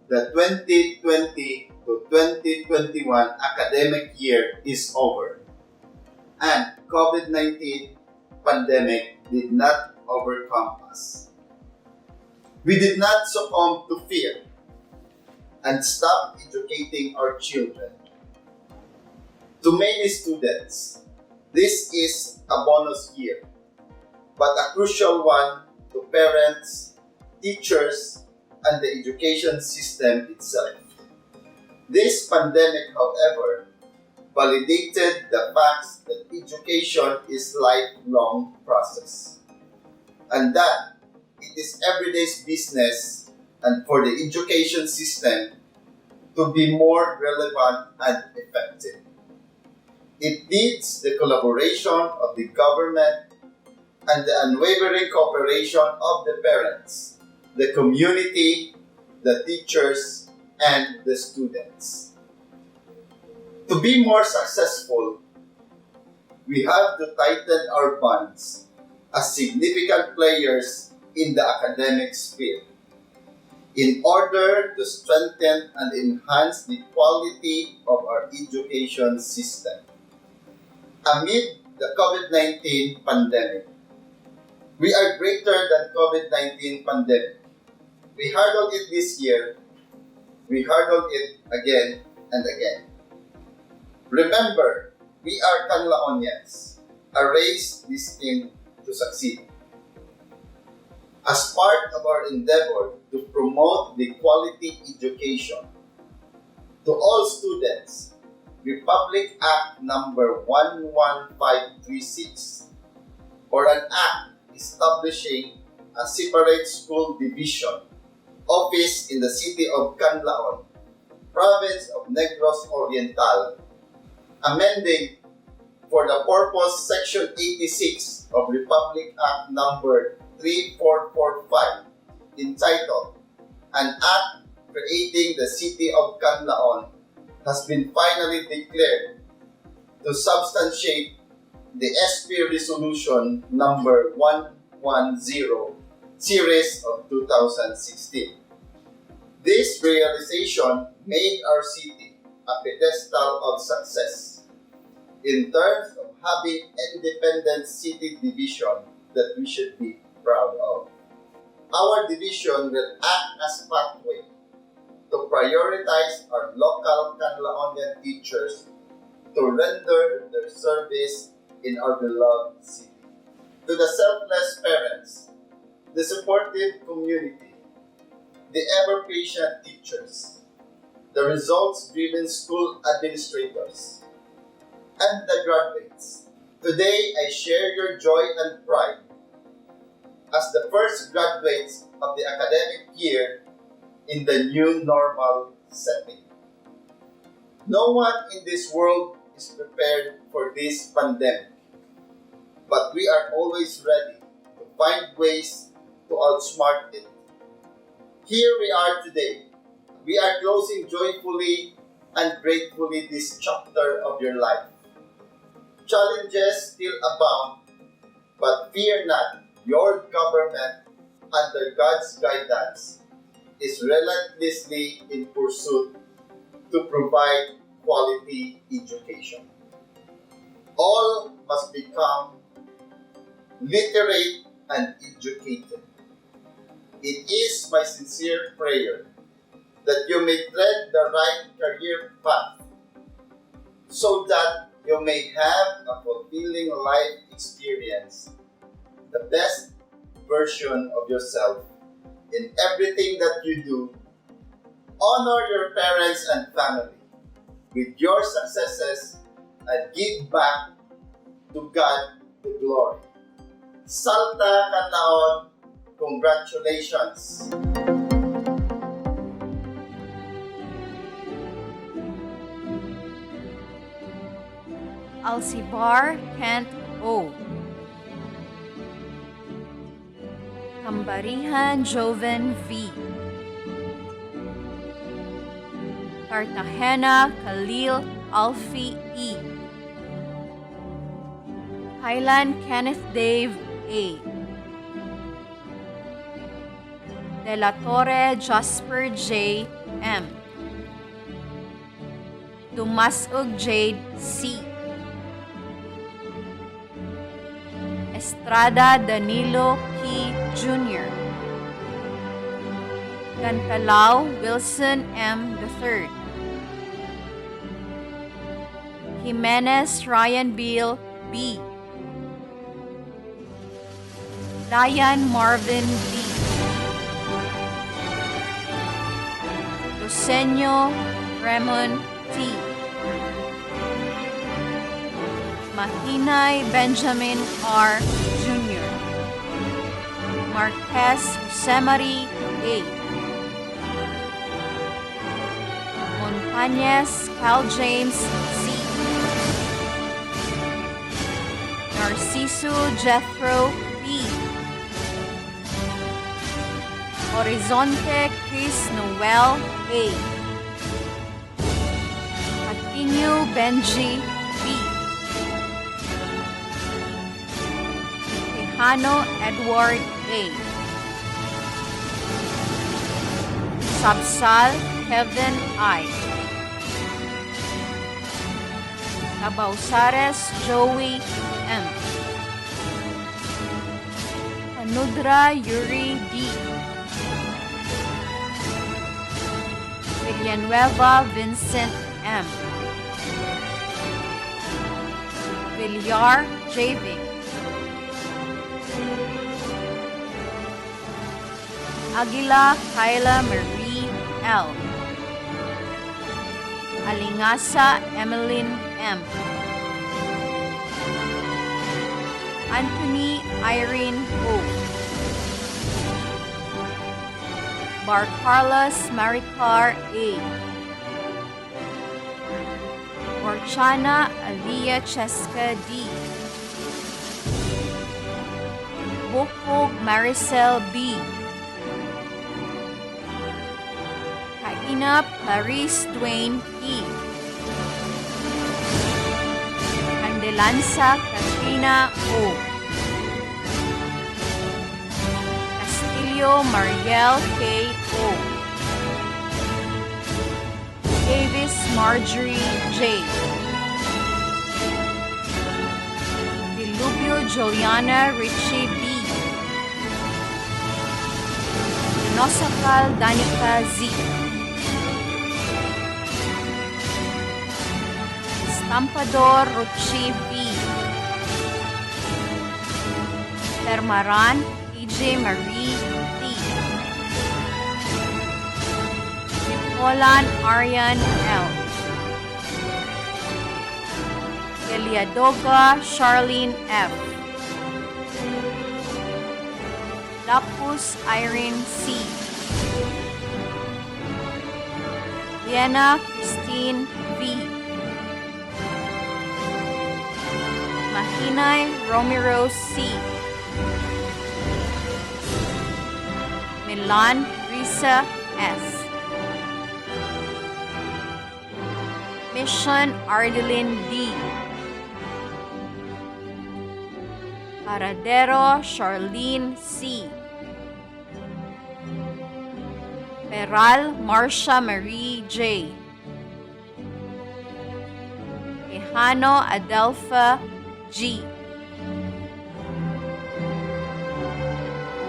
the 2020 to 2021 academic year is over, and COVID-19 pandemic did not overcome us. We did not succumb to fear and stop educating our children. To many students, this is a bonus year, but a crucial one to parents, teachers, and the education system itself. This pandemic, however, validated the facts that education is a lifelong process, and that it is everyday's business and for the education system to be more relevant and effective. It needs the collaboration of the government and the unwavering cooperation of the parents, the community, the teachers, and the students. To be more successful, we have to tighten our bonds as significant players in the academic sphere in order to strengthen and enhance the quality of our education system. Amid the COVID-19 pandemic, we are greater than COVID-19 pandemic. We hurdled it this year. We hurdled it again and again. Remember, we are Canlaonians, a race destined to succeed. As part of our endeavor to promote the quality education to all students, Republic Act number 11536, or an act establishing a separate school division office in the city of Canlaon, province of Negros Oriental, amending for the purpose Section 86 of Republic Act number 3445, entitled An Act Creating the City of Canlaon, has been finally declared to substantiate the SP Resolution number 110, series of 2016. This realization made our city a pedestal of success in terms of having independent city division that we should be proud of. Our division will act as pathway to prioritize our local Canlaonian teachers to render their service in our beloved city. To the selfless parents, the supportive community, the ever-patient teachers, the results-driven school administrators, and the graduates, today I share your joy and pride as the first graduates of the academic year in the new normal setting. No one in this world is prepared for this pandemic, but we are always ready to find ways to outsmart it. Here we are today. We are closing joyfully and gratefully this chapter of your life. Challenges still abound, but fear not, your government, under God's guidance, is relentlessly in pursuit to provide quality education. All must become literate and educated. It is my sincere prayer that you may tread the right career path so that you may have a fulfilling life experience, the best version of yourself in everything that you do. Honor your parents and family with your successes and give back to God the glory. Salta Kataon, congratulations! Alcibar Kent O. Kambarihan Joven V. Cartagena Khalil Alfie E. Highland Kenneth Dave A. De la Torre Jasper J. M. Dumasog Jade C. Estrada Danilo P. Jr. Gantalao Wilson M. III. Jimenez Ryan Beal B. Ryan Marvin B. Lucenio Ramon T. Mahinay Benjamin R. Jr. Marquez Josemari A. Montañez Cal James C. Narciso Jethro P. Horizonte Chris Noel A. Patino Benji B. Tejano Edward A. Sabsal Kevin I. Cabausares Joey M. Anudra Yuri D. Villanueva Vincent M. Villar J.V. Aguila Kyla Marie L. Alingasa Emeline M. Anthony Irene O. Bar Carlos Maricar A. Orchana Alia Cheska D. Bokog Maricel B. Kaina Clarice Dwayne P. Candelanza Katrina O. Castillo Mariel K. O. Davis Marjorie J. Dilubio Juliana Richie B. Nosakal Danica Z. Estampador Ruchi V. Termaran E.J. Marie T. Nicolan Aryan L. Eliadoga Charlene F. Lapus Irene C. Liena Christine V. Mahinay Romero C. Milan Risa S. Mission Ardeline D. Paradero Charlene C. Peral Marcia Marie J. Quijano Adelpha G.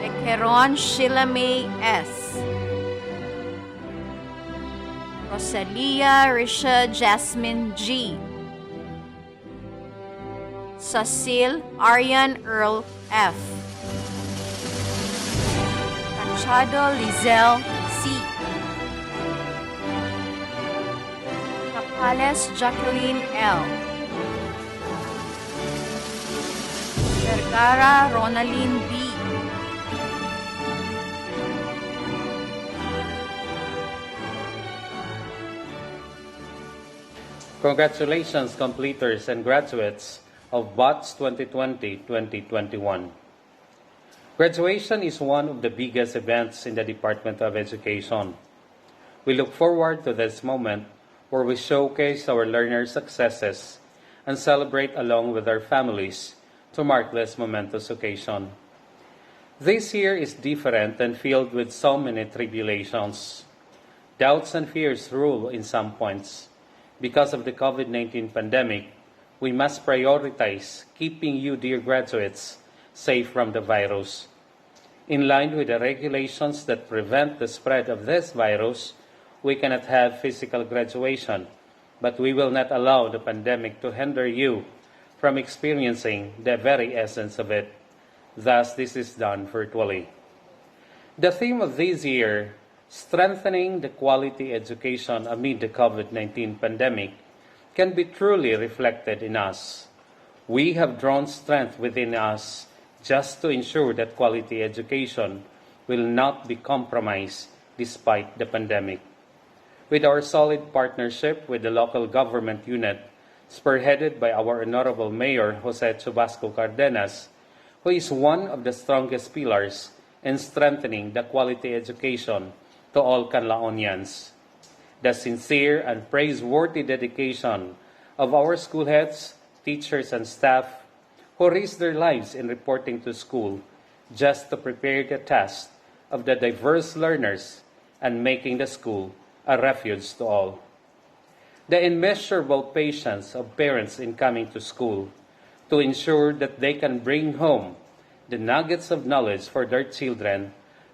Lequeron Sheila May S. Rosalia Risha Jasmine G. Cecile Aryan Earl F. Machado Lizelle C. Capales Jacqueline L. Vergara Ronaline B. Congratulations, completers and graduates of BOTS 2020-2021. Graduation is one of the biggest events in the Department of Education. We look forward to this moment where we showcase our learners' successes and celebrate along with our families to mark this momentous occasion. This year is different and filled with so many tribulations. Doubts and fears rule in some points. Because of the COVID-19 pandemic, we must prioritize keeping you, dear graduates, safe from the virus. In line with the regulations that prevent the spread of this virus, we cannot have physical graduation, but we will not allow the pandemic to hinder you from experiencing the very essence of it. Thus, this is done virtually. The theme of this year, strengthening the quality education amid the COVID-19 pandemic, can be truly reflected in us. We have drawn strength within us just to ensure that quality education will not be compromised despite the pandemic. With our solid partnership with the local government unit, spearheaded by our Honorable Mayor Jose Chubasco Cardenas, who is one of the strongest pillars in strengthening the quality education to all Canlaonians. The sincere and praiseworthy dedication of our school heads, teachers, and staff who risk their lives in reporting to school just to prepare the task of the diverse learners and making the school a refuge to all. The immeasurable patience of parents in coming to school to ensure that they can bring home the nuggets of knowledge for their children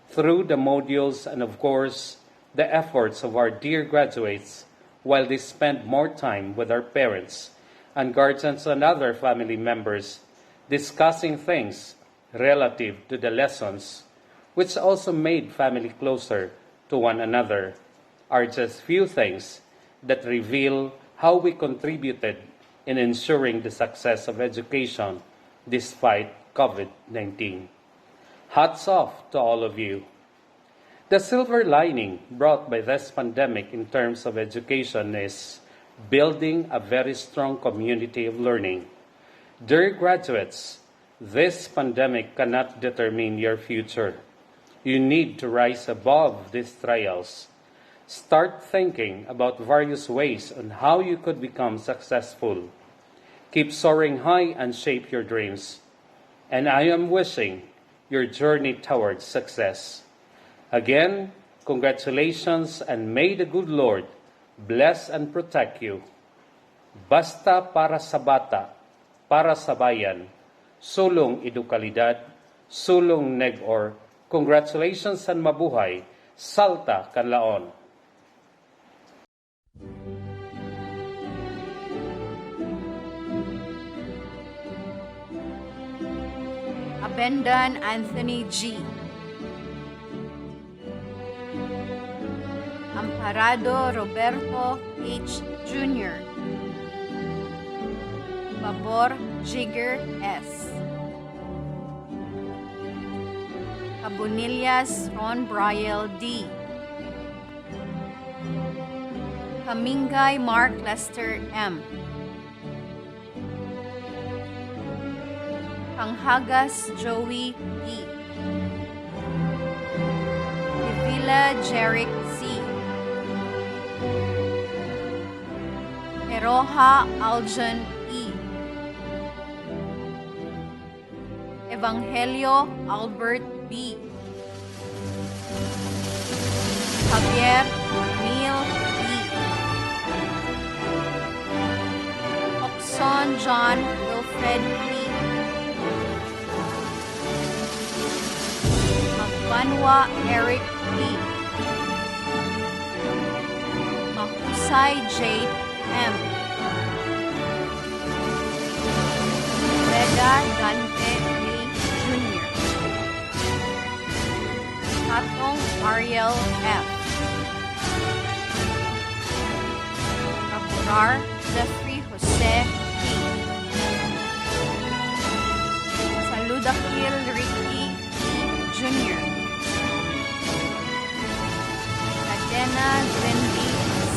through the modules and, of course, the efforts of our dear graduates while they spend more time with our parents and guardians and other family members discussing things relative to the lessons, which also made family closer to one another, are just few things that reveal how we contributed in ensuring the success of education despite COVID-19. Hats off to all of you. The silver lining brought by this pandemic in terms of education is building a very strong community of learning. Dear graduates, this pandemic cannot determine your future. You need to rise above these trials. Start thinking about various ways on how you could become successful. Keep soaring high and shape your dreams. And I am wishing your journey towards success. Again, congratulations and may the good Lord bless and protect you. Basta para sa bata, para sa bayan, sulong edukalidad, sulong neg-or, congratulations and mabuhay, Salta, Canlaon. Abendan Anthony G. Amparado Roberto H. Jr. Babor Jigger S. Cabunillas Ron Briel D. Kamingay Mark Lester M. Panghagas Joey D. Ella Jeric C. Eroha Aljan E. Evangelio Albert B. Javier Neil B. Oxon John Wilfred P. Magbanwa Eric P. Mahusay Jade M. Reda Dante A. Jr. Tatong Ariel F. Caporar Jeffrey Jose P. Saludakil Ricky E. Jr. Cardenas Lindy C.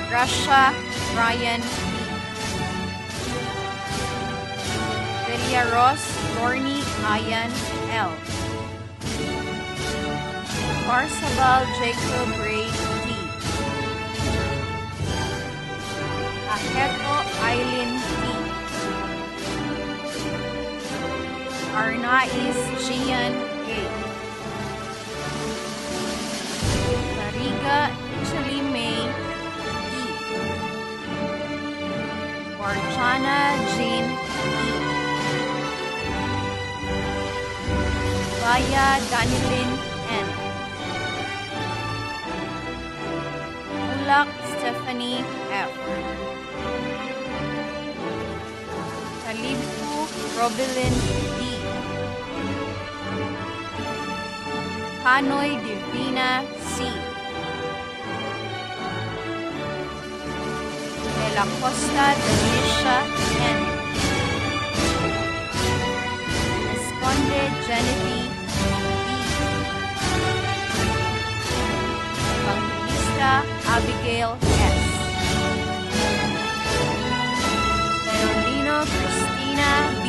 Gracia Brian E. Villaros Lorny Ayan L. Barsabal Jacob Ray D. Aheto Eileen D. Arnaiz Gian A. Lariga Chili May E. Barchana Jean E. Vaya Danilin N. Ulak Stephanie F. Talibku Robilin D. Kanoy Divina C. De la Costa Delisha N. Esconde Genevieve E. Evangelista Abigail S. Carolina Cristina B.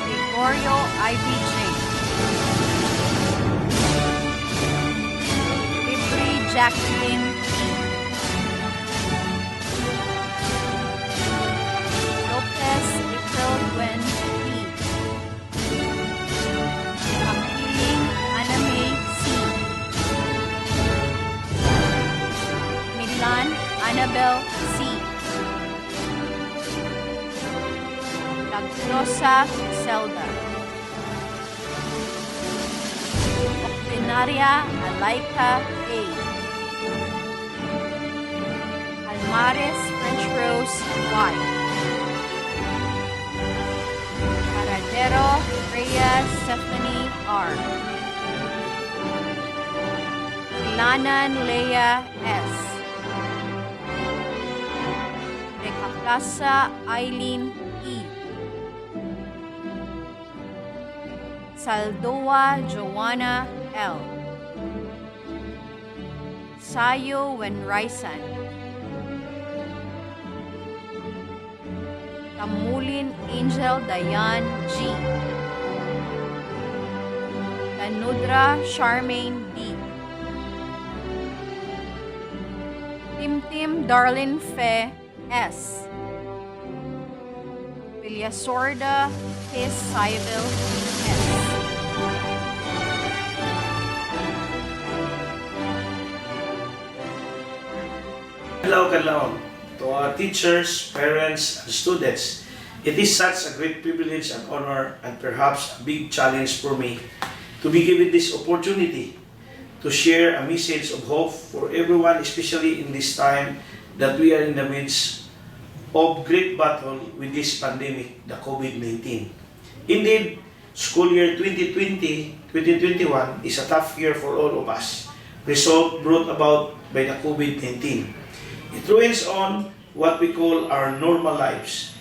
Gregorio IBJ. Libri Jacqueline E. Lopez April Gwen P. Makiling Aname C. Milan Annabel C. Lagrosa Zelda. Octinaria Alaika A. Almares French Rose Y. Paradero Rhea Stephanie R. Ilanan Leia S. Decaplaza Eileen E. Saldoa Joanna L. Sayo Wenraisan. Tamulin Angel Dayan G. Tanudra Charmaine D. Timtim Darlin Fe S. Villasorda His Sybil S. Hello, to our teachers, parents, and students. It is such a great privilege and honor, and perhaps a big challenge for me, to be given this opportunity to share a message of hope for everyone, especially in this time that we are in the midst of great battle with this pandemic, the COVID-19. Indeed, school year 2020-2021 is a tough year for all of us, result brought about by the COVID-19. It ruins on what we call our normal lives.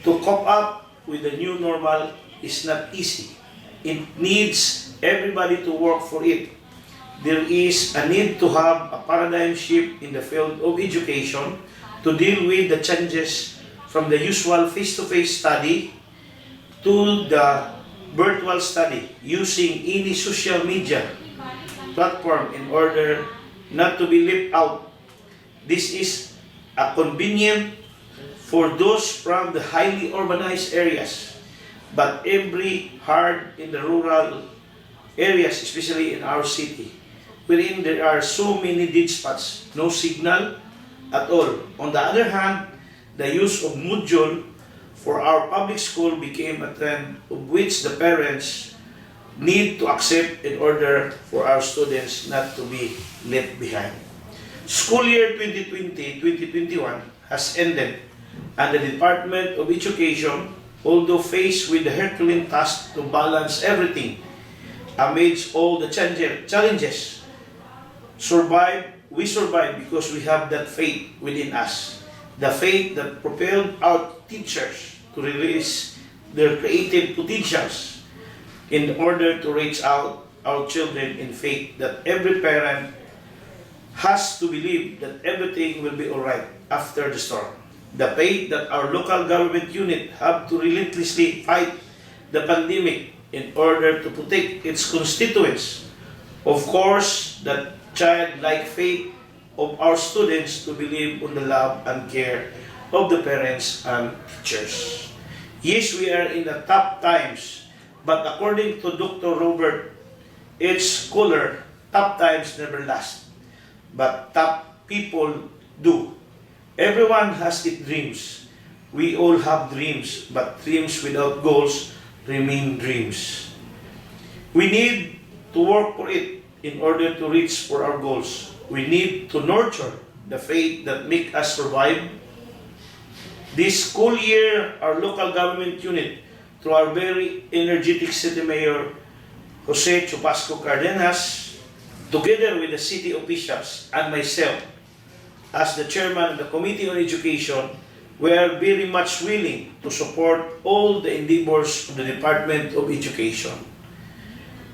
To cope up with the new normal is not easy. It needs everybody to work for it. There is a need to have a paradigm shift in the field of education to deal with the changes from the usual face-to-face study to the virtual study using any social media platform in order not to be left out. This is a convenient for those from the highly urbanized areas, but every hard in the rural areas, especially in our city, wherein there are so many dead spots, no signal at all. On the other hand, the use of module for our public school became a trend of which the parents need to accept in order for our students not to be left behind. School year 2020-2021 has ended, and the Department of Education, although faced with the Herculean task to balance everything amidst all the challenges, we survived because we have that faith within us. The faith that propelled our teachers to release their creative potentials in order to reach out our children in faith that every parent has to believe that everything will be alright after the storm. The faith that our local government unit have to relentlessly fight the pandemic in order to protect its constituents. Of course, that childlike faith of our students to believe on the love and care of the parents and teachers. Yes, we are in the tough times, but according to Dr. Robert H. Kohler, tough times never last, but tough people do. Everyone has its dreams. We all have dreams, but dreams without goals remain dreams. We need to work for it in order to reach for our goals. We need to nurture the faith that make us survive. This school year, our local government unit, through our very energetic city mayor, Jose Chupasco Cardenas, together with the city officials and myself, as the chairman of the Committee on Education, we are very much willing to support all the endeavors of the Department of Education.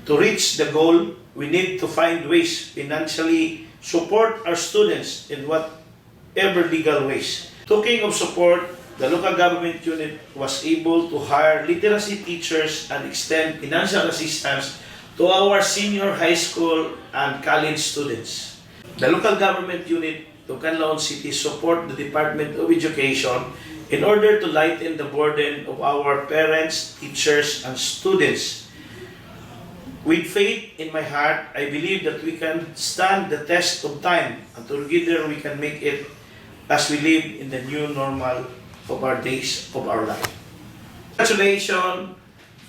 To reach the goal, we need to find ways financially support our students in whatever legal ways. Talking of support, the local government unit was able to hire literacy teachers and extend financial assistance to our senior high school and college students. The local government unit to Canlaon City support the Department of Education in order to lighten the burden of our parents, teachers, and students. With faith in my heart, I believe that we can stand the test of time and together we can make it as we live in the new normal of our days of our life. Congratulations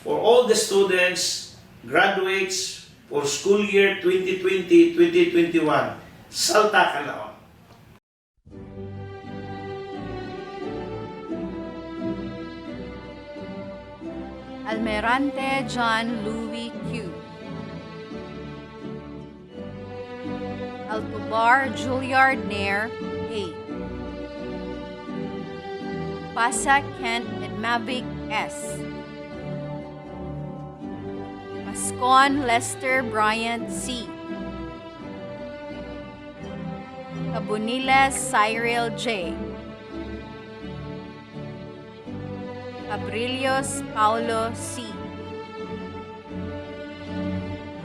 for all the students, graduates for school year 2020-2021. Salta Canlaon. Almerante John Louis Q. Altobar Juilliard Nair A. Pasa Kent and Mavic S. Mascon Lester Bryant C. Cabuniles Cyril J. Abrillos Paulo C.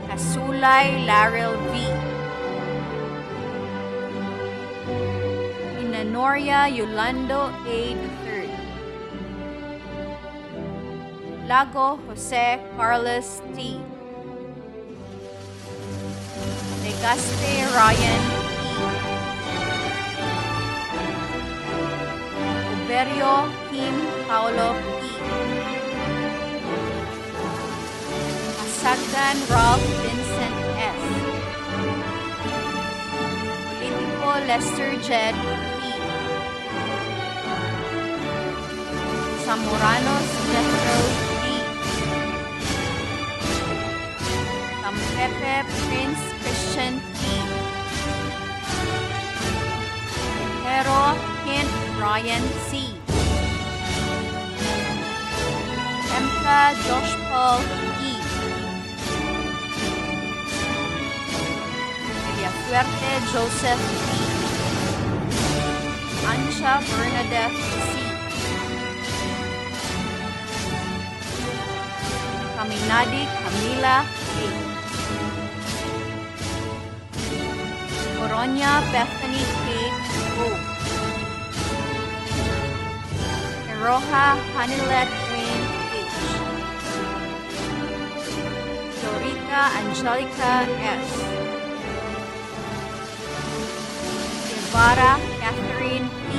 Asulay Laril V. Inanoria Yolando A. III. Lago Jose Carlos T. Legaste Ryan E. Uberio Kim Paulo P. Asagdan Ralph Vincent S. Politico Lester Jed P. Zamoranos Jethro D. Tampepe Prince Christian P. Pero Kent Ryan C. Emka Josh Paul E. Villafuerte Joseph P. Ansha Bernadette C. Caminadi Camila A. Coronia Bethany Kate O. Roja Hanilet Wayne H. Florica Angelica S. Guevara Catherine P.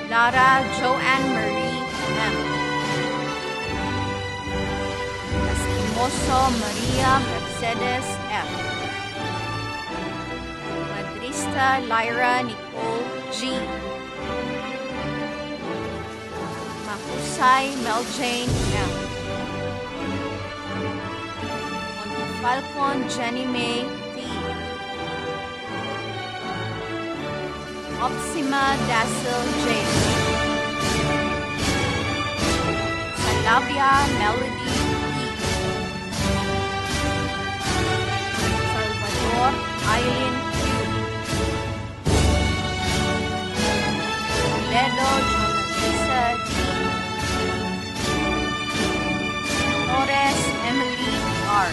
Lara Joanne Marie M. Estimoso Maria Mercedes F. Madrista Lyra Nicole G. Mahusay Meljane M. Montefalcon Jenny May T. Opsima Dazzle J. Salavia Melody E. Salvador Eileen Q. Ledo Jonatisa D. Torres Emily R.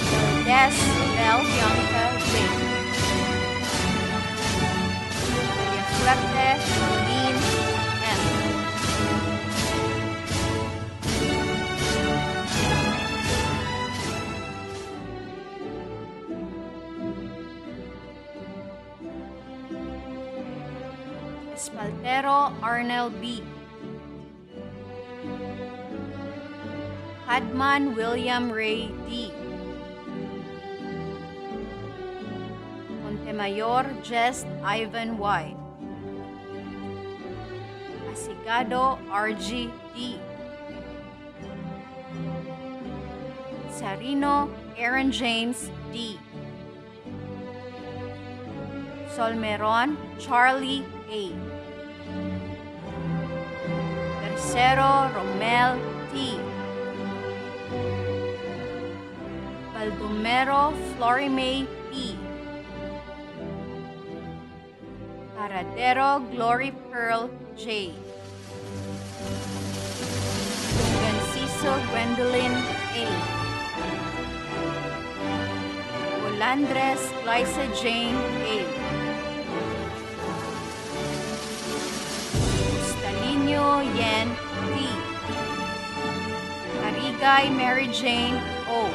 Valdez Bel Bianca J. Fuerte Dean M. Espaltero Arnel B. Hadman William Ray D. Montemayor Jess Ivan Y. Asigado RG D. Sarino Aaron James D. Solmeron Charlie A. Tercero Romel T. Baldomero Florimay P. Paradero Glory Pearl J. Ganciso Gwendolyn A. Olandres Liza Jane A. Stalino Yen T. Arigay Mary Jane O.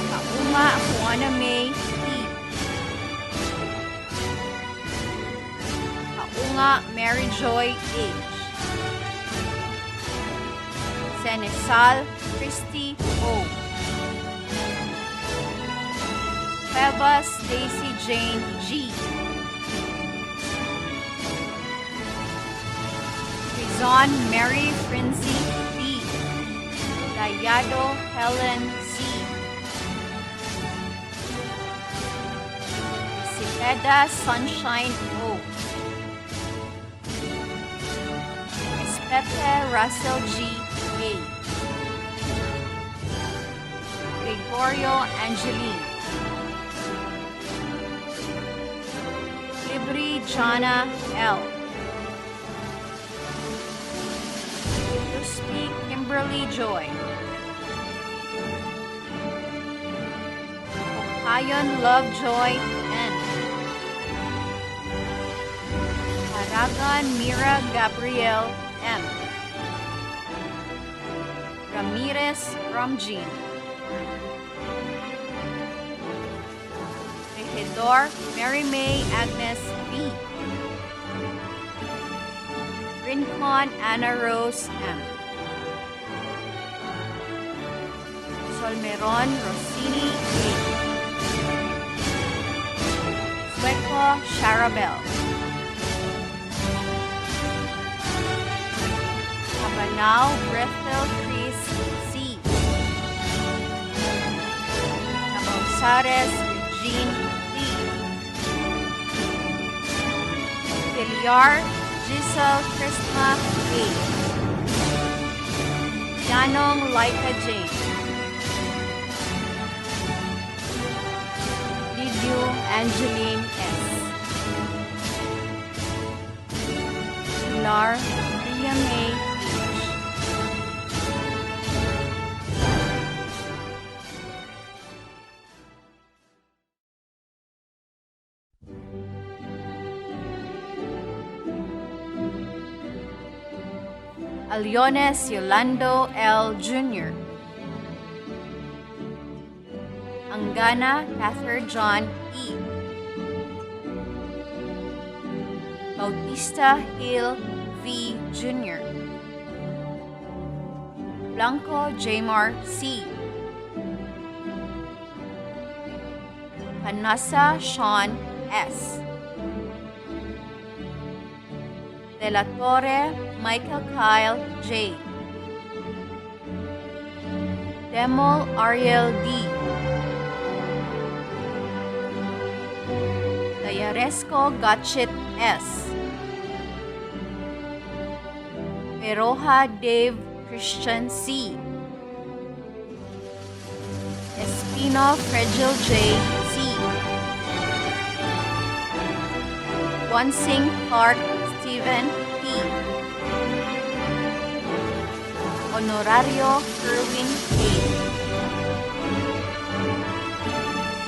Kauma Juana May T. Kaunga Mary Joy H. Senesal Christy O. Cuevas Stacy Jane G. Rizon Mary Frinzy D. Dayado Helen C. Cepeda Sunshine O. Espete Russell G. A. Gregorio Angeline. Libri Jana L. Luspy Kimberly Joy. Okayon Lovejoy N. Paragon Mira Gabriel M. Ramirez Ramjean. Regidor Mary May Agnes V. Rincon Anna Rose M. Solmeron Rossini A. Sueco Charabel. Abanao Brethel Chris C. Nabausares Eugene D. Villar Giselle Krishna A. Yanong Laika Jane. Lidio Angeline S. star Ria May H. Aliones Yolando L. Jr. Angana Cather John E. Bautista Hill V. Jr. Blanco Jamar C. Panasa Sean S. De la Torre Michael Kyle J. Demol Ariel D. Dayaresco Gatchit S. Peroja Dave Christian C. Espino Fregil J. C. Wansing Clark Stephen P. Honorario Kerwin K.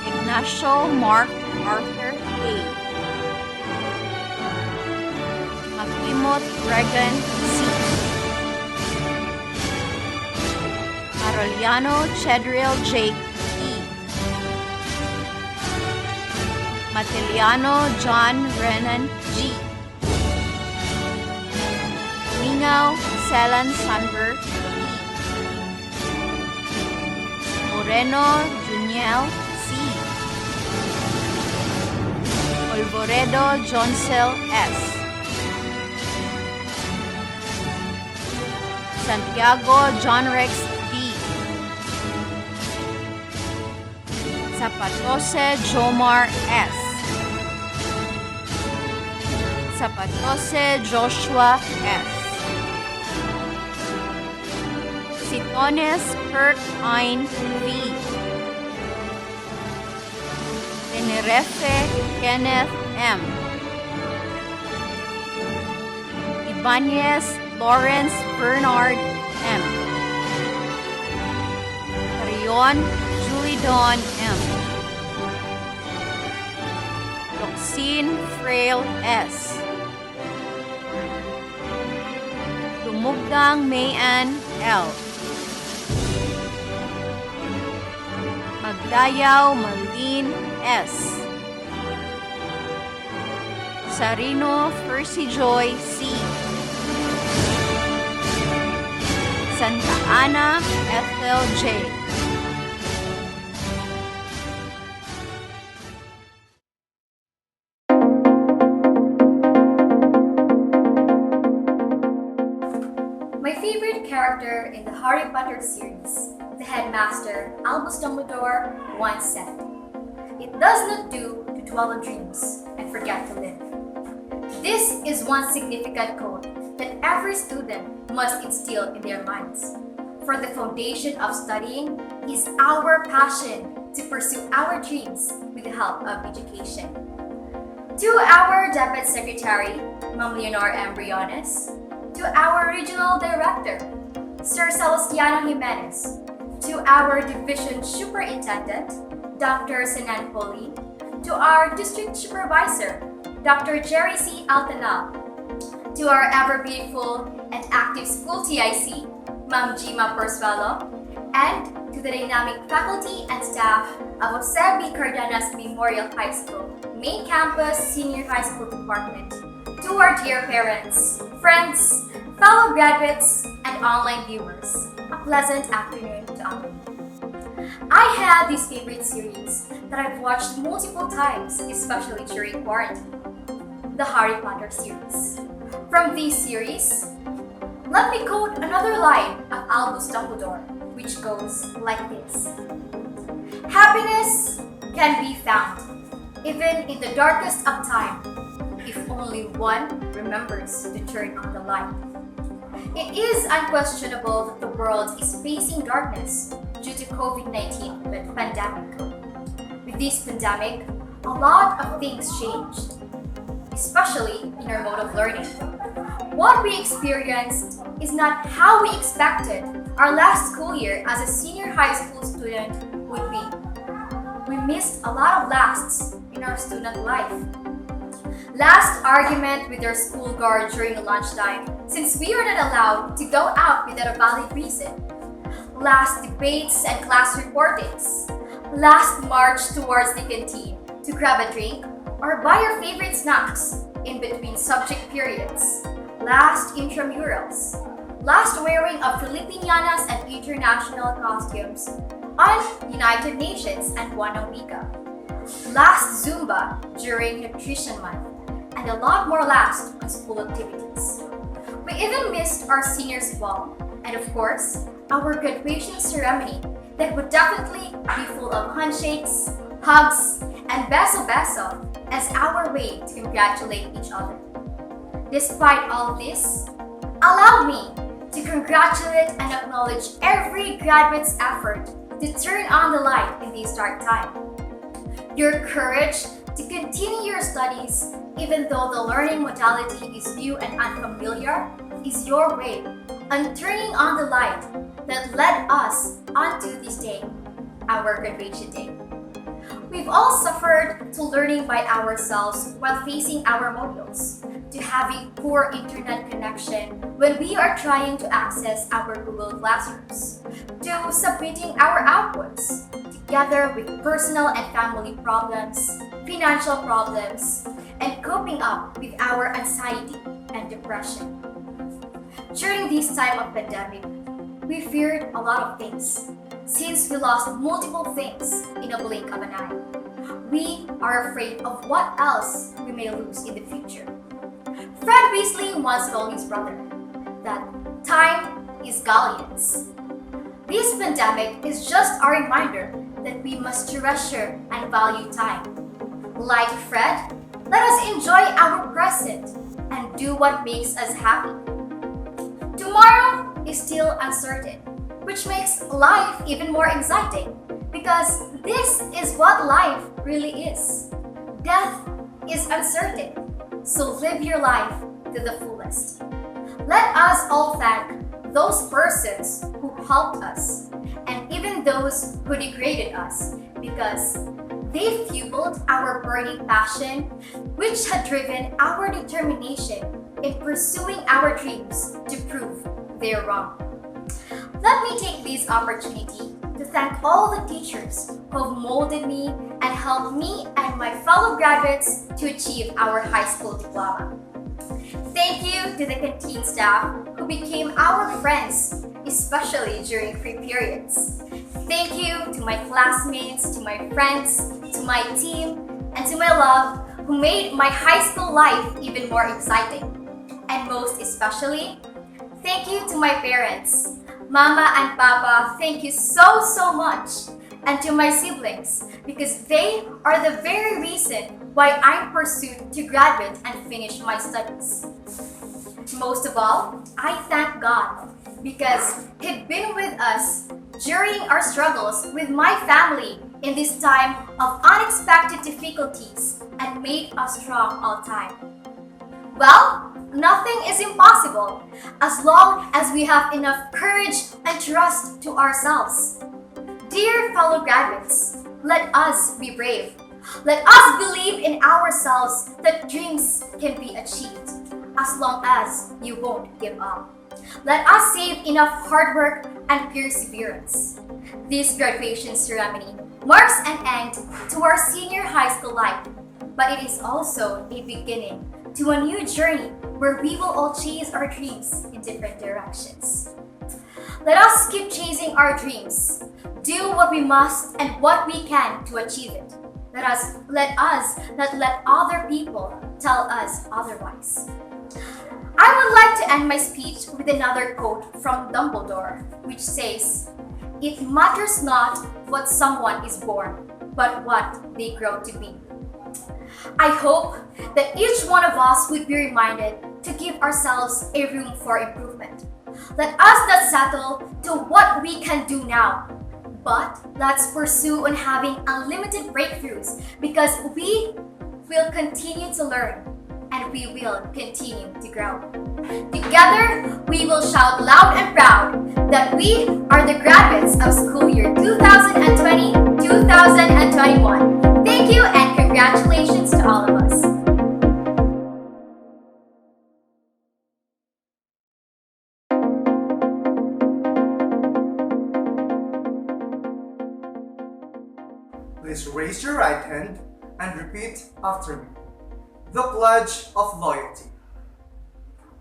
Ignacio Mark Arthur A. Makimot Regan C. Aroliano Chedriel Jake E. Matiliano John Renan G. Mingaw Selan Sunber E. Moreno Juniel C. Olvoredo Joncel S. Santiago John Rex D. Zapatose Jomar S. Zapatose Joshua S. Sitones Kurt Ein V. Tenerefe Kenneth M. Ibanez Lawrence Bernard M. Carion Julie Dawn M. Loxine Frail S. Lumugdang Mayan L. Magdayaw Malin S. Sarino Percy Joy C. Santa Ana Ethel J. My favorite character in the Harry Potter series, the headmaster, Albus Dumbledore, once said, "It does not do to dwell on dreams and forget to live." This is one significant quote that every student must instill in their minds. For the foundation of studying is our passion to pursue our dreams with the help of education. To our Deputy Secretary, Ma'am Leonor M. Briones, to our Regional Director, Sir Celestiano Jimenez, to our Division Superintendent, Dr. Sinan Pauline, to our District Supervisor, Dr. Jerry C. Altanal, to our ever-beautiful and active school TIC, Ma'am Gima Porzuelo, and to the dynamic faculty and staff of Jose B. Cardenas Memorial High School, Main Campus Senior High School Department, to our dear parents, friends, fellow graduates, and online viewers, a pleasant afternoon to all. I had this favorite series that I've watched multiple times, especially during quarantine, the Harry Potter series. From this series, let me quote another line of Albus Dumbledore, which goes like this: "Happiness can be found even in the darkest of time, if only one remembers to turn on the light." It is unquestionable that the world is facing darkness due to COVID-19 pandemic. With this pandemic, a lot of things changed, especially in our mode of learning. what we experienced is not how we expected our last school year as a senior high school student would be. We missed a lot of lasts in our student life. Last argument with our school guard during lunchtime, since we were not allowed to go out without a valid reason. Last debates and class reportings. Last march towards the canteen to grab a drink or buy your favorite snacks in between subject periods. Last intramurals. Last wearing of Filipinianas and international costumes on United Nations and Buena Vika. Last Zumba during Nutrition Month, and a lot more last on school activities. We even missed our seniors' ball, and of course, our graduation ceremony that would definitely be full of handshakes, hugs, and beso-beso as our way to congratulate each other. Despite all this, allow me to congratulate and acknowledge every graduate's effort to turn on the light in this dark time. Your courage to continue your studies even though the learning modality is new and unfamiliar is your way on turning on the light that led us onto this day, our graduation day. We've all suffered to learning by ourselves while facing our modules, to having poor internet connection when we are trying to access our Google Classrooms, to submitting our outputs, together with personal and family problems, financial problems, and coping up with our anxiety and depression. During this time of pandemic, we feared a lot of things, since we lost multiple things in a blink of an eye. We are afraid of what else we may lose in the future. Fred Weasley once told his brother that time is galleons. This pandemic is just a reminder that we must treasure and value time. Like Fred, let us enjoy our present and do what makes us happy. Tomorrow is still uncertain, which makes life even more exciting because this is what life really is. Death is uncertain, so live your life to the fullest. Let us all thank those persons who helped us and even those who degraded us because they fueled our burning passion, which had driven our determination in pursuing our dreams to prove they're wrong. Let me take this opportunity to thank all the teachers who have molded me and helped me and my fellow graduates to achieve our high school diploma. Thank you to the canteen staff who became our friends, especially during free periods. Thank you to my classmates, to my friends, to my team, and to my love who made my high school life even more exciting. And most especially, thank you to my parents. Mama and Papa, thank you so much. And to my siblings, because they are the very reason why I pursued to graduate and finish my studies. Most of all, I thank God because He'd been with us during our struggles with my family in this time of unexpected difficulties and made us strong all time. Well, nothing is impossible as long as we have enough courage and trust to ourselves. Dear fellow graduates, let us be brave. Let us believe in ourselves that dreams can be achieved as long as you won't give up. Let us save enough hard work and perseverance. This graduation ceremony marks an end to our senior high school life, but it is also a beginning to a new journey where we will all chase our dreams in different directions. Let us keep chasing our dreams, do what we must and what we can to achieve it. Let us not let other people tell us otherwise. I would like to end my speech with another quote from Dumbledore, which says, "It matters not what someone is born, but what they grow to be." I hope that each one of us would be reminded to give ourselves a room for improvement. Let us not settle to what we can do now, but let's pursue on having unlimited breakthroughs because we will continue to learn and we will continue to grow. Together, we will shout loud and proud that we are the graduates of school year 2020-2021. Thank you and congratulations to all of us. Please raise your right hand and repeat after me. The Pledge of Loyalty.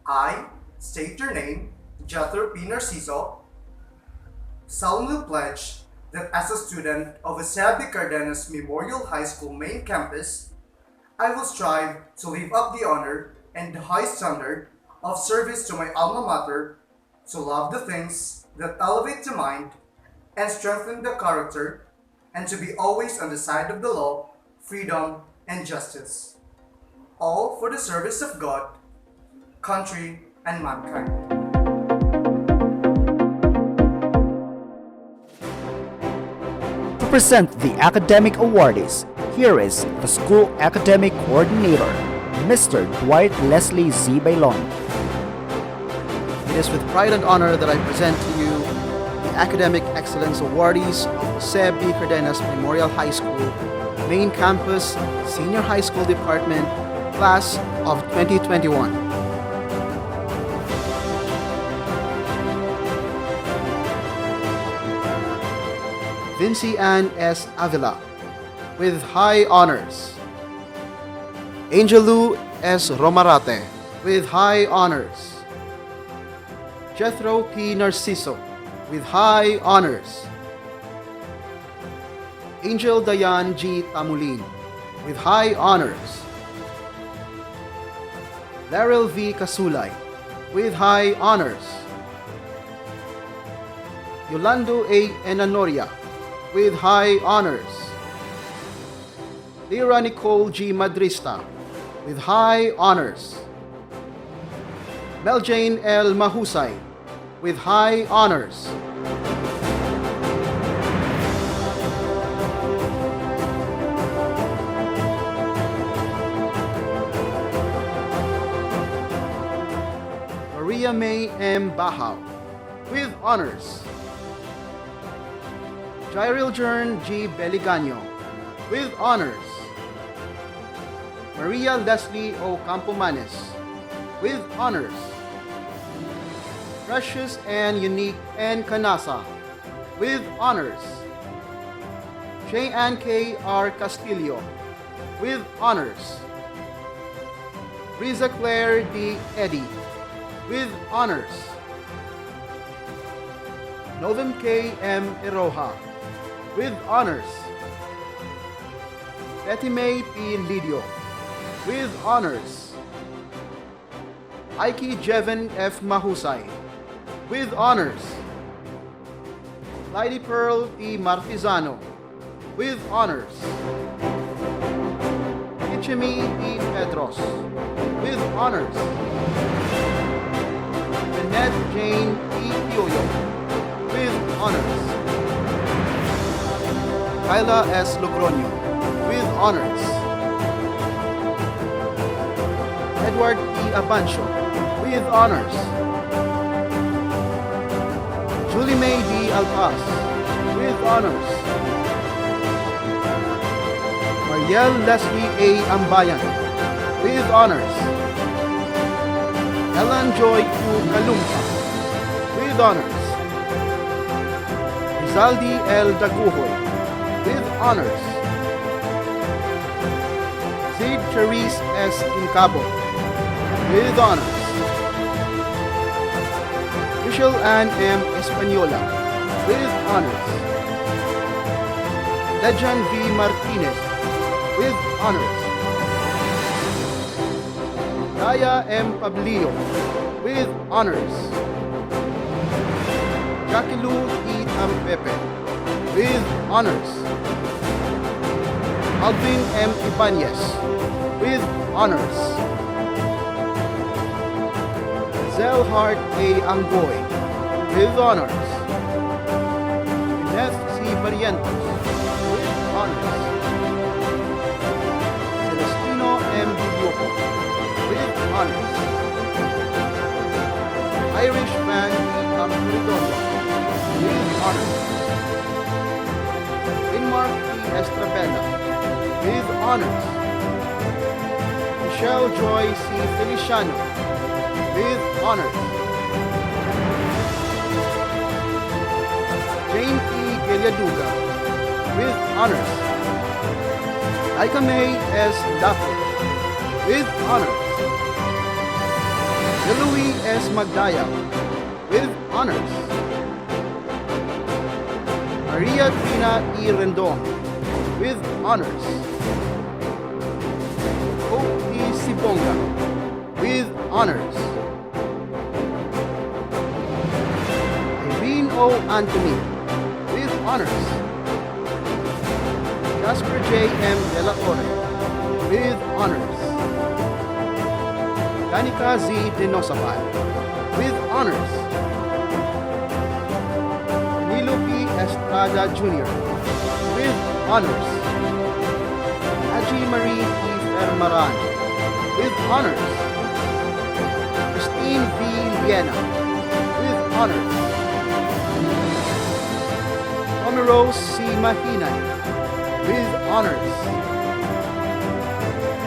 I state your name, Jethro P. Narciso, solemnly pledge that as a student of Asabi Cardenas Memorial High School main campus, I will strive to live up the honor and the high standard of service to my alma mater, to love the things that elevate the mind and strengthen the character, and to be always on the side of the law, freedom, and justice. All for the service of God, country, and mankind. To present the academic awardees, here is the school academic coordinator, Mr. Dwight Leslie Z. Bailon. It is with pride and honor that I present to you the Academic Excellence Awardees of Jose B. Cardenas Memorial High School, Main Campus, Senior High School Department, Class of 2021. Vinci Ann S. Avila, with high honors. Angelou S. Romarate, with high honors. Jethro P. Narciso, with high honors. Angel Dayan G. Tamulin, with high honors. Laryl V. Kasulay, with high honors. Yolando A. Enanoria, with high honors. Lyra Nicole G. Madrista, with high honors. Meljane L. Mahusay, with high honors. Maria May M. Bahaw, with honors. Jairil Jern G. Beliganyo, with honors. Maria Leslie O. Campomanes, with honors. Precious and Unique N. Canasa, with honors. J. Ann K. R. Castillo, with honors. Riza Claire D. Eddy, with honors. Novem K. M. Iroha, with honors. Betty May P. Lidio, with honors. Ike Jeven F. Mahusay, with honors. Lady Pearl T. Martizano, with honors. Ichimi E. Pedros, with honors. Jeanette Jane E. Pioyo, with honors. Kyla S. Logroño, with honors. Edward E. Abancho, with honors. Julie May D. Alpaz, with honors. Marielle Leslie A. Ambayan, with honors. Ellen Joy Q. Kalumpa, with honors. Rizaldi L. Daguhoy, with honors. Zaid Charisse S. Incabo, with honors. Michelle Ann M. Española, with honors. Legend V. Martinez, with honors. Daya M. Pablio, with honors. Jackie Lou E. Tampepe, with honors. Alvin M. Ibanez, with honors. Zelhart A. Angoy, with honors. Inez C. Barrientos, with honors. Celestino M. Bilioco, honors. Irish Van E. Campuridono with honors. Denmark P. Estrabella with honors. Michelle Joy C. Feliciano with honors. Jane E. Giliaduga with honors. Aika May S. Dapo with honors. Louis S. Magdaya with honors. Maria Trina E. Rendon with honors. Hope D. Sibonga with honors. Irene O. Anthony with honors. Jasper J. M. De La Torre with honors. Danica Z. Dinosabal with honors. Danilo P. Estrada Jr. with honors. Haji Marie E. Fermaran with honors. Christine V. Liena with honors. Romero C. Mahinay with honors.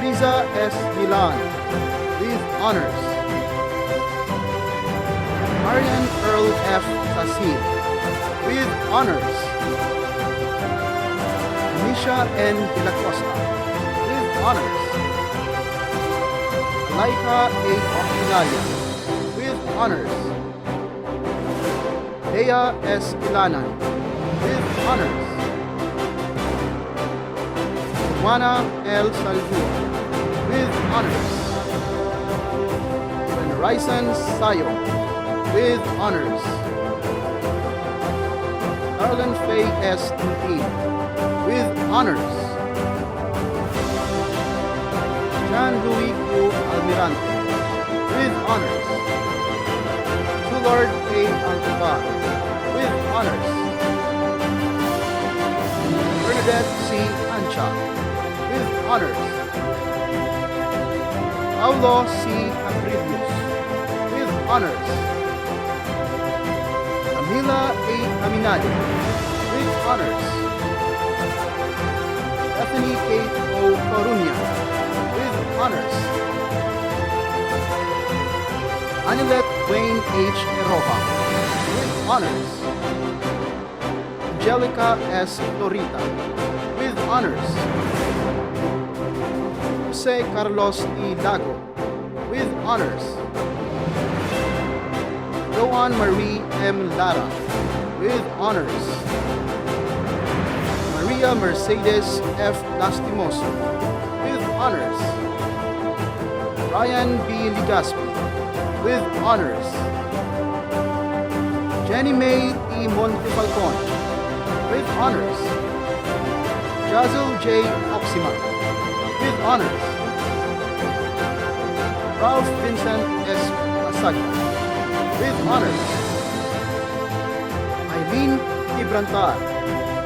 Lisa S. Milan with honors. Marian Earl F. Sasil with honors. Anisha N. De La Costa with honors. Laika A. Octinalia with honors. Leia S. Ilanan with honors. Juana L. Salvua with honors. Ryson Sayo with honors. Arlen Faye S. Tintin with honors. John Louis Q. Almirante with honors. Lord A. Alcobar with honors. Bernadette C. Ancha with honors. Paulo C. Abrivius with honors. Camila A. Aminadi with honors. Bethany Kate O. Coruña with honors. Anilet Wayne H. Eroja with honors. Angelica S. Torita with honors. Jose Carlos E. Lago with honors. Joan Marie M. Lara with honors. Maria Mercedes F. Lastimoso with honors. Ryan B. Ligaspi with honors. Jenny May E. Montefalcon with honors. Jazel J. Oxima with honors. Ralph Vincent S. Casaga with honors. Eileen Gibrantar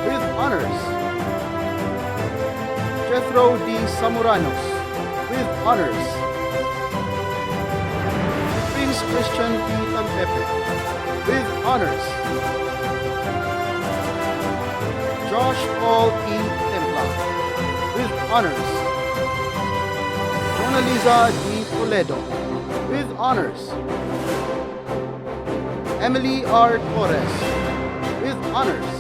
with honors. Jethro D. Samuranos with honors. Prince Christian P. Tampepe with honors. Josh Paul E. Templa with honors. Mona Lisa D. Toledo with honors. Emily R. Torres with honors.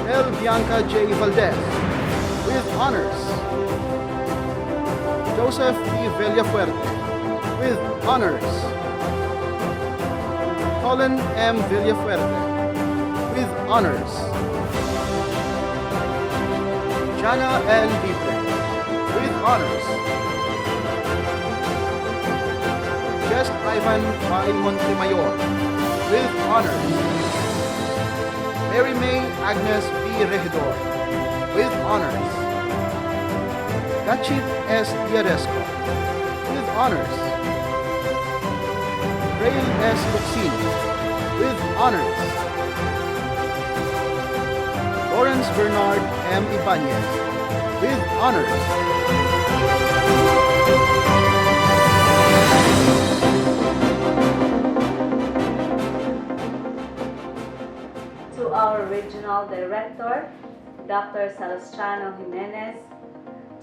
El Bianca J. Valdez with honors. Joseph E. Villafuerte with honors. Colin M. Villafuerte with honors. Jana L. Libre with honors. Just Ivan Y. Montemayor with honors. Mary May Agnes B. Regidor with honors. Gachit S. Diaresco with honors. Rail S. Luxin with honors. Lawrence Bernard M. Ibanez with honors. Educational Director, Dr. Celestiano Jimenez,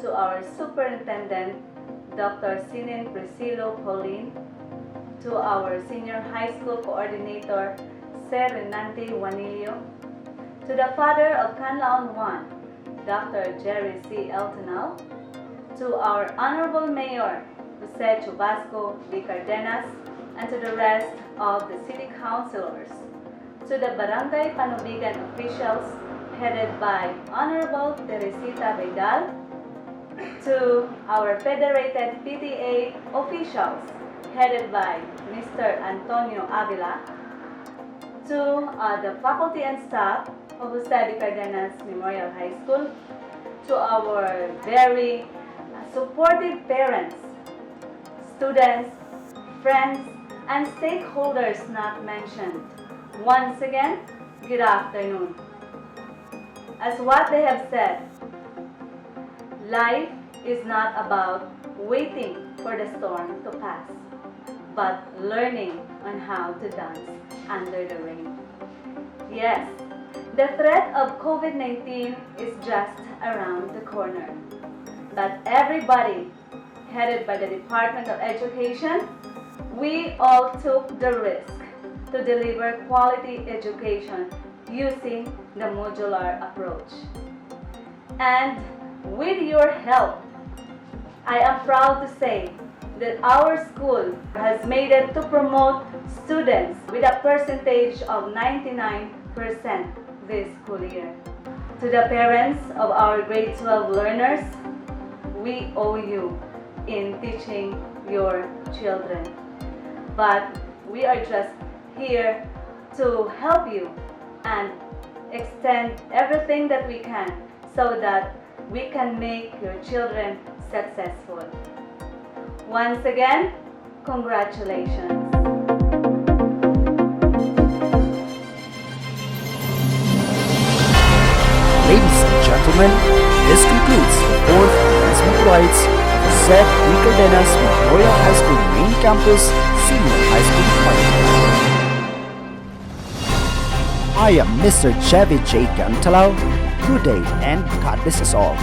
to our Superintendent, Dr. Sinin Priscilo Pauline, to our Senior High School Coordinator, Sir Renante Juanillo, to the Father of Canlaon 1, Dr. Jerry C. Eltonal, to our Honorable Mayor, Jose Chubasco de Cardenas, and to the rest of the City Councilors, to the Barangay Panubigan officials headed by Honorable Teresita Vidal, to our Federated PTA officials headed by Mr. Antonio Avila, to the faculty and staff of Jose de Cardenas Memorial High School, to our very supportive parents, students, friends, and stakeholders not mentioned. Once again, good afternoon. As what they have said, life is not about waiting for the storm to pass, but learning on how to dance under the rain. Yes, the threat of COVID-19 is just around the corner, but everybody, headed by the Department of Education, we all took the risk to deliver quality education using the modular approach. And with your help, I am proud to say that our school has made it to promote students with a percentage of 99% this school year. To the parents of our grade 12 learners, we owe you in teaching your children. But we are just here to help you and extend everything that we can so that we can make your children successful. Once again, congratulations. Ladies and gentlemen, this concludes the fourth commencement rites of the said Cardenas Memorial High School Main Campus Senior High School Department. I am Mr. JBCMHS. Good day and God bless us all.